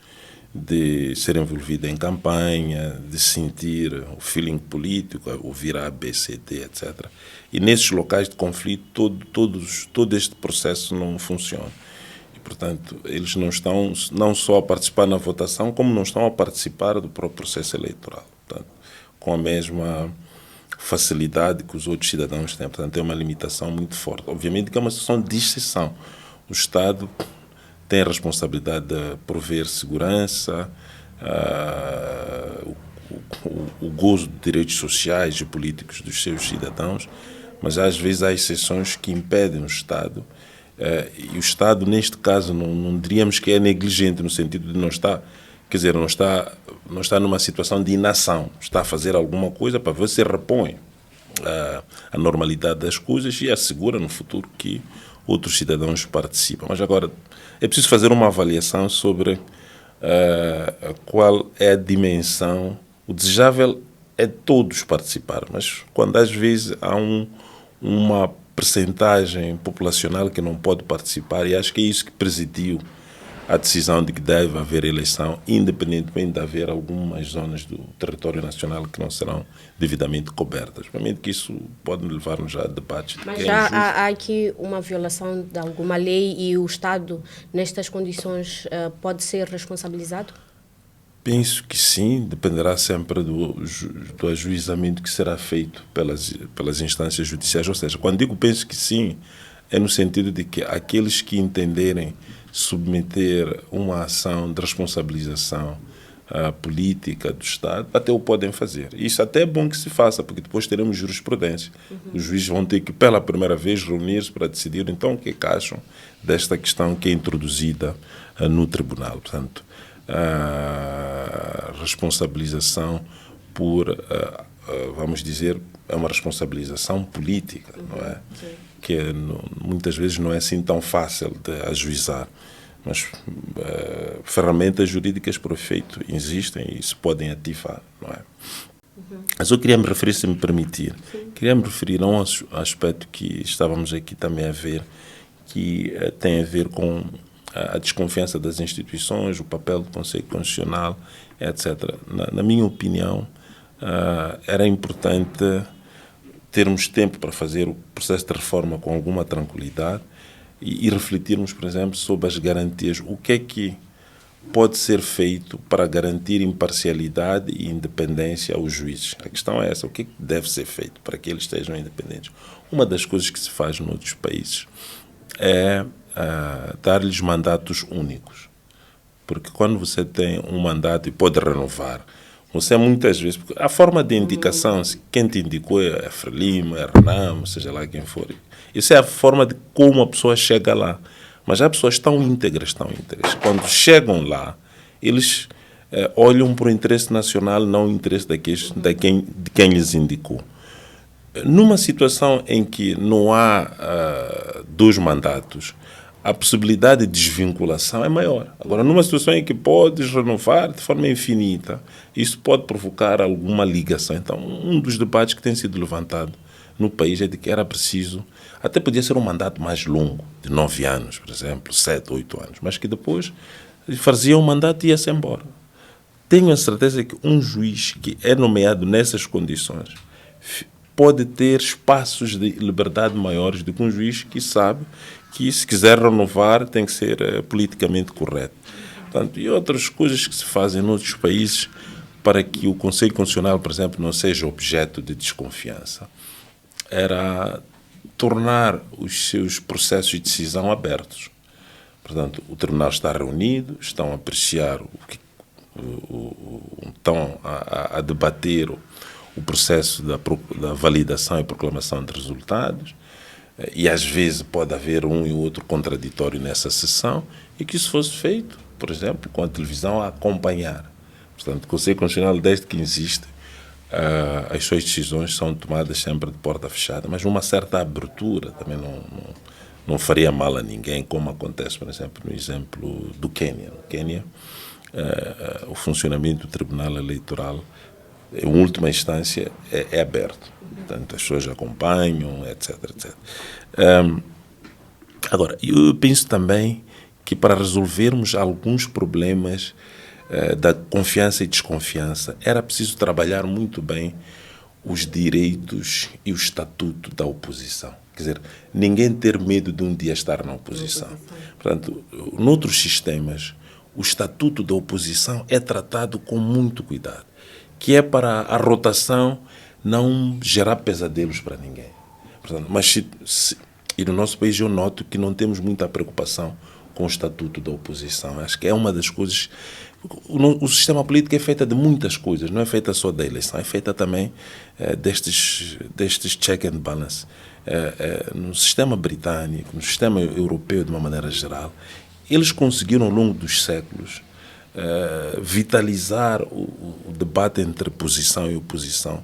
de ser envolvida em campanha, de sentir o feeling político, ouvir a ABCD, etc. E nesses locais de conflito todo este processo não funciona. Portanto, eles não estão não só a participar na votação, como não estão a participar do próprio processo eleitoral. Portanto, com a mesma facilidade que os outros cidadãos têm. Portanto, tem uma limitação muito forte. Obviamente que é uma situação de exceção. O Estado tem a responsabilidade de prover segurança, o gozo de direitos sociais e políticos dos seus cidadãos, mas às vezes há exceções que impedem o Estado. E o Estado, neste caso, não diríamos que é negligente, no sentido de não está numa situação de inação, está a fazer alguma coisa para ver se repõe a normalidade das coisas e assegura no futuro que outros cidadãos participam. Mas agora é preciso fazer uma avaliação sobre qual é a dimensão. O desejável é todos participar, mas quando às vezes há uma percentagem populacional que não pode participar, e acho que é isso que presidiu a decisão de que deve haver eleição, independentemente de haver algumas zonas do território nacional que não serão devidamente cobertas. Obviamente que isso pode levar-nos a debates. Mas já há aqui uma violação de alguma lei e o Estado, nestas condições, pode ser responsabilizado? Penso que sim, dependerá sempre do ajuizamento que será feito pelas instâncias judiciais. Ou seja, quando digo penso que sim, é no sentido de que aqueles que entenderem submeter uma ação de responsabilização política do Estado até o podem fazer. Isso até é bom que se faça, porque depois teremos jurisprudência. Os juízes vão ter que, pela primeira vez, reunir-se para decidir então o que acham desta questão que é introduzida no tribunal. Portanto, a responsabilização vamos dizer, é uma responsabilização política, não é? Sim. Que muitas vezes não é assim tão fácil de ajuizar. Mas ferramentas jurídicas para o efeito existem e se podem ativar, não é? Mas eu queria me referir, se me permitir, queria me referir a um aspecto que estávamos aqui também a ver, que tem a ver com a desconfiança das instituições, o papel do Conselho Constitucional, etc. Na minha opinião, era importante termos tempo para fazer o processo de reforma com alguma tranquilidade e refletirmos, por exemplo, sobre as garantias. O que é que pode ser feito para garantir imparcialidade e independência aos juízes? A questão é essa, o que é que deve ser feito para que eles estejam independentes? Uma das coisas que se faz em outros países é dar-lhes mandatos únicos. Porque quando você tem um mandato e pode renovar, você muitas vezes... A forma de indicação, quem te indicou é Frelimo, é Renamo, seja lá quem for. Isso é a forma de como a pessoa chega lá. Mas as pessoas estão íntegras. Quando chegam lá, eles olham para o interesse nacional, não o interesse de quem lhes indicou. Numa situação em que não há dois mandatos, a possibilidade de desvinculação é maior. Agora, numa situação em que podes renovar de forma infinita, isso pode provocar alguma ligação. Então, um dos debates que tem sido levantado no país é de que era preciso, até podia ser um mandato mais longo, de 9 anos, por exemplo, 7, 8 anos, mas que depois fazia um mandato e ia-se embora. Tenho a certeza que um juiz que é nomeado nessas condições pode ter espaços de liberdade maiores do que um juiz que sabe que, se quiser renovar, tem que ser politicamente correto. Portanto, e outras coisas que se fazem em outros países para que o Conselho Constitucional, por exemplo, não seja objeto de desconfiança, era tornar os seus processos de decisão abertos. Portanto, o Tribunal está reunido, estão a apreciar estão a debater o processo da validação e proclamação de resultados, e às vezes pode haver um e outro contraditório nessa sessão, e que isso fosse feito, por exemplo, com a televisão a acompanhar. Portanto, o Conselho Constitucional, desde que existe, as suas decisões são tomadas sempre de porta fechada, mas uma certa abertura também não faria mal a ninguém, como acontece, por exemplo, no exemplo do Quênia. No Quênia, o funcionamento do Tribunal Eleitoral, em última instância, é aberto. Portanto, as pessoas acompanham, etc. Agora, eu penso também que para resolvermos alguns problemas da confiança e desconfiança, era preciso trabalhar muito bem os direitos e o estatuto da oposição. Quer dizer, ninguém ter medo de um dia estar na oposição. Portanto, noutros sistemas, o estatuto da oposição é tratado com muito cuidado, que é para a rotação não gerar pesadelos para ninguém. Portanto, e no nosso país eu noto que não temos muita preocupação com o estatuto da oposição. Acho que é uma das coisas... O sistema político é feito de muitas coisas, não é feita só da eleição, é feita também destes check and balance. No sistema britânico, no sistema europeu de uma maneira geral, eles conseguiram ao longo dos séculos vitalizar o debate entre posição e oposição,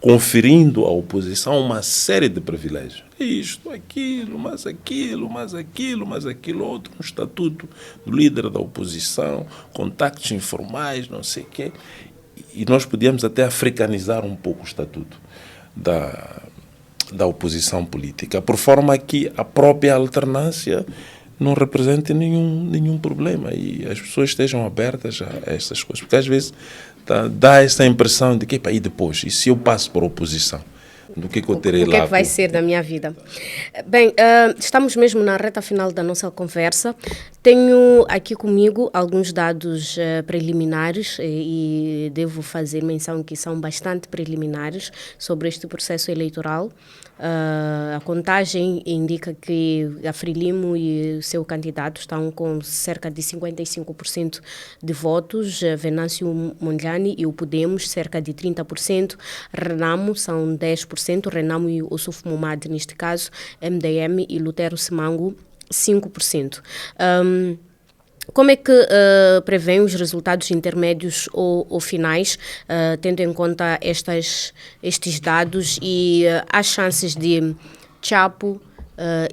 conferindo à oposição uma série de privilégios. Isto, aquilo, mais aquilo, mais aquilo, mais aquilo outro, um estatuto do líder da oposição, contactos informais, não sei o quê. E nós podíamos até africanizar um pouco o estatuto da oposição política, por forma que a própria alternância não represente nenhum problema e as pessoas estejam abertas a essas coisas. Porque às vezes dá essa impressão de que, e depois, e se eu passo para a oposição? Do que eu terei lá? O que é que vai ser da minha vida? Bem, estamos mesmo na reta final da nossa conversa. Tenho aqui comigo alguns dados preliminares e devo fazer menção que são bastante preliminares sobre este processo eleitoral. A contagem indica que a Frelimo e o seu candidato estão com cerca de 55% de votos, Venâncio Mondlane e o Podemos cerca de 30%, Renamo são 10%, Renamo e o Suf Momad neste caso, MDM e Lutero Simango 5%. Como é que prevêem os resultados intermédios ou finais, tendo em conta estes dados e as chances de Chapo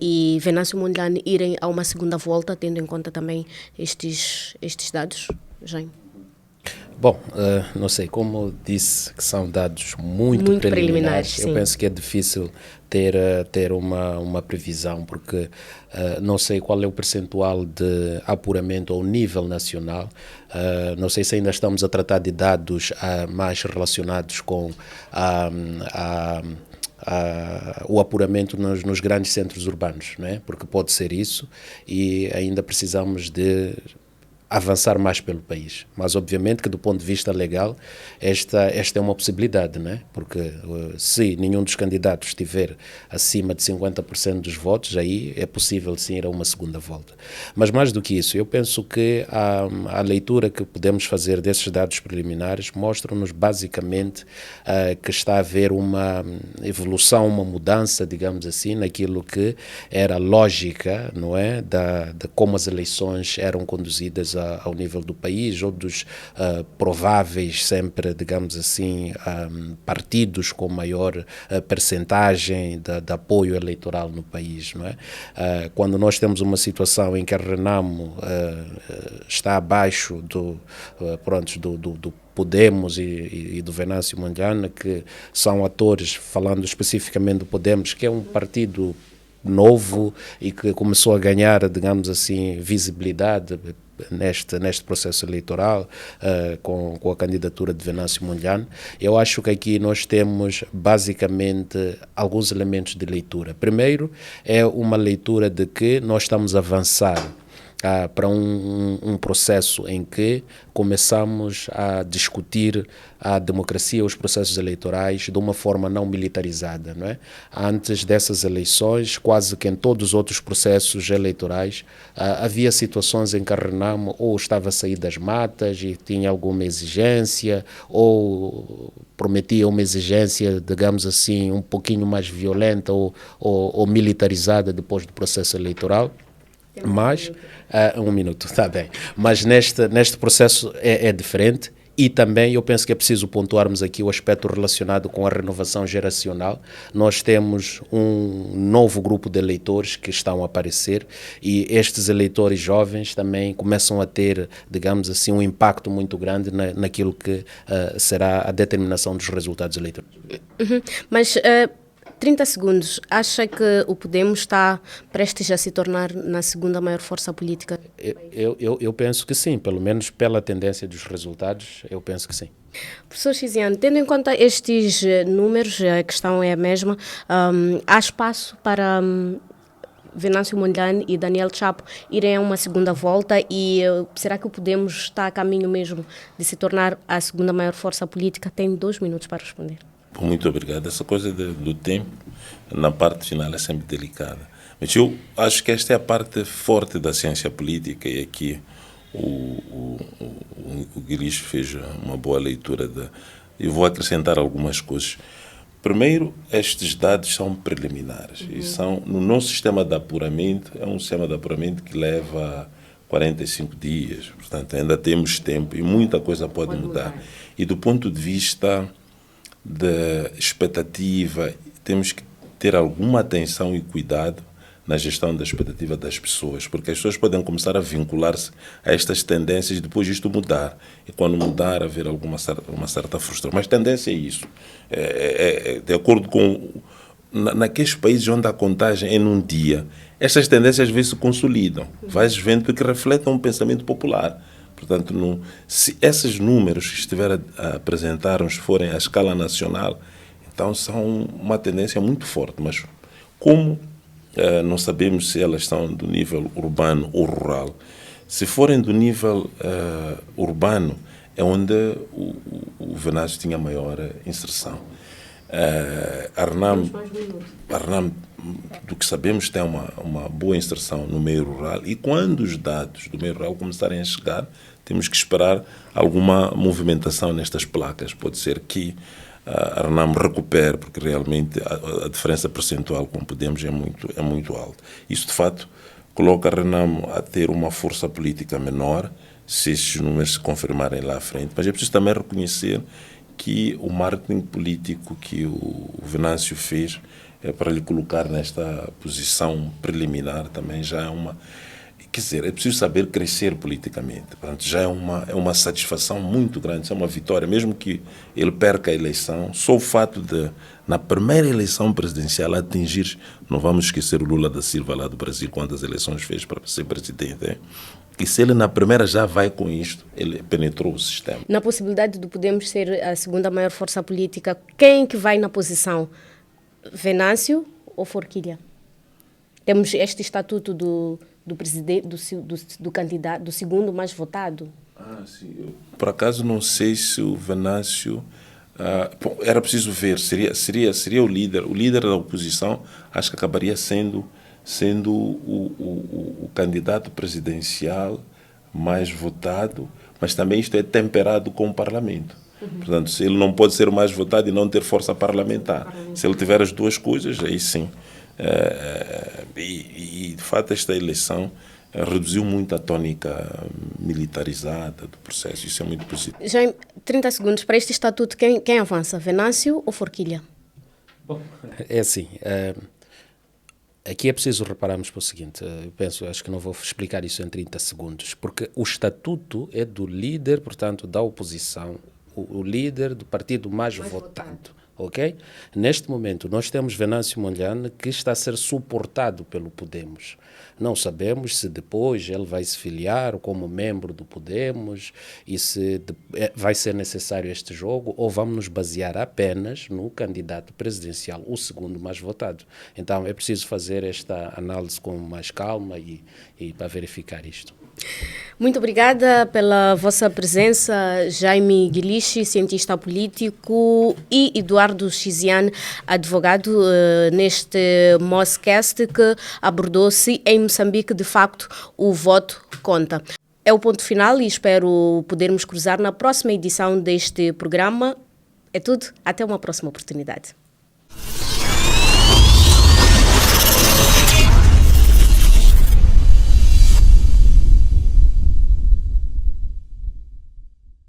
e Venâncio Mondlane irem a uma segunda volta, tendo em conta também estes dados, Jaime? Bom, não sei, como disse que são dados muito preliminares, eu penso que é difícil ter uma previsão, porque não sei qual é o percentual de apuramento ao nível nacional, não sei se ainda estamos a tratar de dados mais relacionados com o apuramento nos grandes centros urbanos, não é? Porque pode ser isso e ainda precisamos de avançar mais pelo país. Mas, obviamente, que do ponto de vista legal, esta é uma possibilidade, né? Porque se nenhum dos candidatos estiver acima de 50% dos votos, aí é possível, sim, ir a uma segunda volta. Mas, mais do que isso, eu penso que a leitura que podemos fazer desses dados preliminares mostra-nos, basicamente, que está a haver uma evolução, uma mudança, digamos assim, naquilo que era a lógica, não é? De como as eleições eram conduzidas ao nível do país, ou dos prováveis sempre, digamos assim, partidos com maior percentagem de apoio eleitoral no país, não é? Quando nós temos uma situação em que a Renamo está abaixo do Podemos e do Venâncio Mondlane, que são atores, falando especificamente do Podemos, que é um partido novo e que começou a ganhar, digamos assim, visibilidade neste processo eleitoral, com a candidatura de Venâncio Mondlane. Eu acho que aqui nós temos basicamente alguns elementos de leitura. Primeiro, é uma leitura de que nós estamos a avançar para um processo em que começamos a discutir a democracia, os processos eleitorais de uma forma não militarizada, não é? Antes dessas eleições, quase que em todos os outros processos eleitorais, havia situações em que a Renamo ou estava a sair das matas e tinha alguma exigência, ou prometia uma exigência, digamos assim, um pouquinho mais violenta ou militarizada depois do processo eleitoral. Mas, um minuto, está bem. Mas neste processo é diferente. E também eu penso que é preciso pontuarmos aqui o aspecto relacionado com a renovação geracional. Nós temos um novo grupo de eleitores que estão a aparecer e estes eleitores jovens também começam a ter, digamos assim, um impacto muito grande naquilo que será a determinação dos resultados eleitorais. Uhum. Mas 30 segundos. Acha que o Podemos está prestes a se tornar na segunda maior força política? Eu penso que sim, pelo menos pela tendência dos resultados, eu penso que sim. Professor Chiziane, tendo em conta estes números, a questão é a mesma, há espaço para Venâncio Mondlane e Daniel Chapo irem a uma segunda volta e será que o Podemos está a caminho mesmo de se tornar a segunda maior força política? Tem 2 minutos para responder. Muito obrigado. Essa coisa do tempo, na parte final, é sempre delicada. Mas eu acho que esta é a parte forte da ciência política e aqui o Guilherme fez uma boa leitura. Eu vou acrescentar algumas coisas. Primeiro, estes dados são preliminares e são, no nosso sistema de apuramento, é um sistema de apuramento que leva 45 dias, portanto ainda temos tempo e muita coisa pode mudar. E do ponto de vista da expectativa, temos que ter alguma atenção e cuidado na gestão da expectativa das pessoas, porque as pessoas podem começar a vincular-se a estas tendências e depois isto mudar. E quando mudar, haver uma certa frustração. Mas tendência é isso. De acordo com... Naqueles países onde a contagem é num dia, estas tendências às vezes se consolidam. Vais vendo porque refletem um pensamento popular. Portanto, se esses números que estiver a apresentar-nos forem à escala nacional, então são uma tendência muito forte. Mas como não sabemos se elas estão do nível urbano ou rural, se forem do nível urbano, é onde o Venâncio tinha maior inserção. A Renamo, do que sabemos, tem uma boa inserção no meio rural e quando os dados do meio rural começarem a chegar, temos que esperar alguma movimentação nestas placas. Pode ser que a Renamo recupere, porque realmente a diferença percentual com Podemos é muito alta. Isso, de fato, coloca a Renamo a ter uma força política menor, se esses números se confirmarem lá à frente. Mas é preciso também reconhecer que o marketing político que o Venâncio fez para lhe colocar nesta posição preliminar também já é uma... Quer dizer, é preciso saber crescer politicamente. Portanto, já é uma satisfação muito grande, é uma vitória. Mesmo que ele perca a eleição, só o fato de, na primeira eleição presidencial, atingir... Não vamos esquecer o Lula da Silva lá do Brasil, quantas eleições fez para ser presidente, hein? E se ele na primeira já vai com isto, ele penetrou o sistema. Na possibilidade do Podemos ser a segunda maior força política, quem que vai na posição? Venâncio ou Forquilha? Temos este estatuto do presidente, do candidato, do segundo mais votado. Sim. Eu, por acaso, não sei se o Venâncio... bom, era preciso ver, seria o líder da oposição, acho que acabaria sendo o candidato presidencial mais votado, mas também isto é temperado com o parlamento. Portanto, se ele não pode ser o mais votado e não ter força parlamentar. Se ele tiver as duas coisas, aí sim. De fato, esta eleição reduziu muito a tónica militarizada do processo. Isso é muito positivo. Já em 30 segundos, para este estatuto, quem avança? Venâncio ou Forquilha? Bom, é assim... Aqui é preciso repararmos para o seguinte, acho que não vou explicar isso em 30 segundos, porque o estatuto é do líder, portanto, da oposição, o líder do partido mais votado. Ok? Neste momento, nós temos Venâncio Mondlane, que está a ser suportado pelo Podemos. Não sabemos se depois ele vai se filiar como membro do Podemos e se vai ser necessário este jogo, ou vamos nos basear apenas no candidato presidencial, o segundo mais votado. Então, é preciso fazer esta análise com mais calma e para verificar isto. Muito obrigada pela vossa presença, Jaime Guilichi, cientista político, e Eduardo Chiziane, advogado, neste Moscast que abordou se em Moçambique, de facto, o voto conta. É o ponto final e espero podermos cruzar na próxima edição deste programa. É tudo, até uma próxima oportunidade.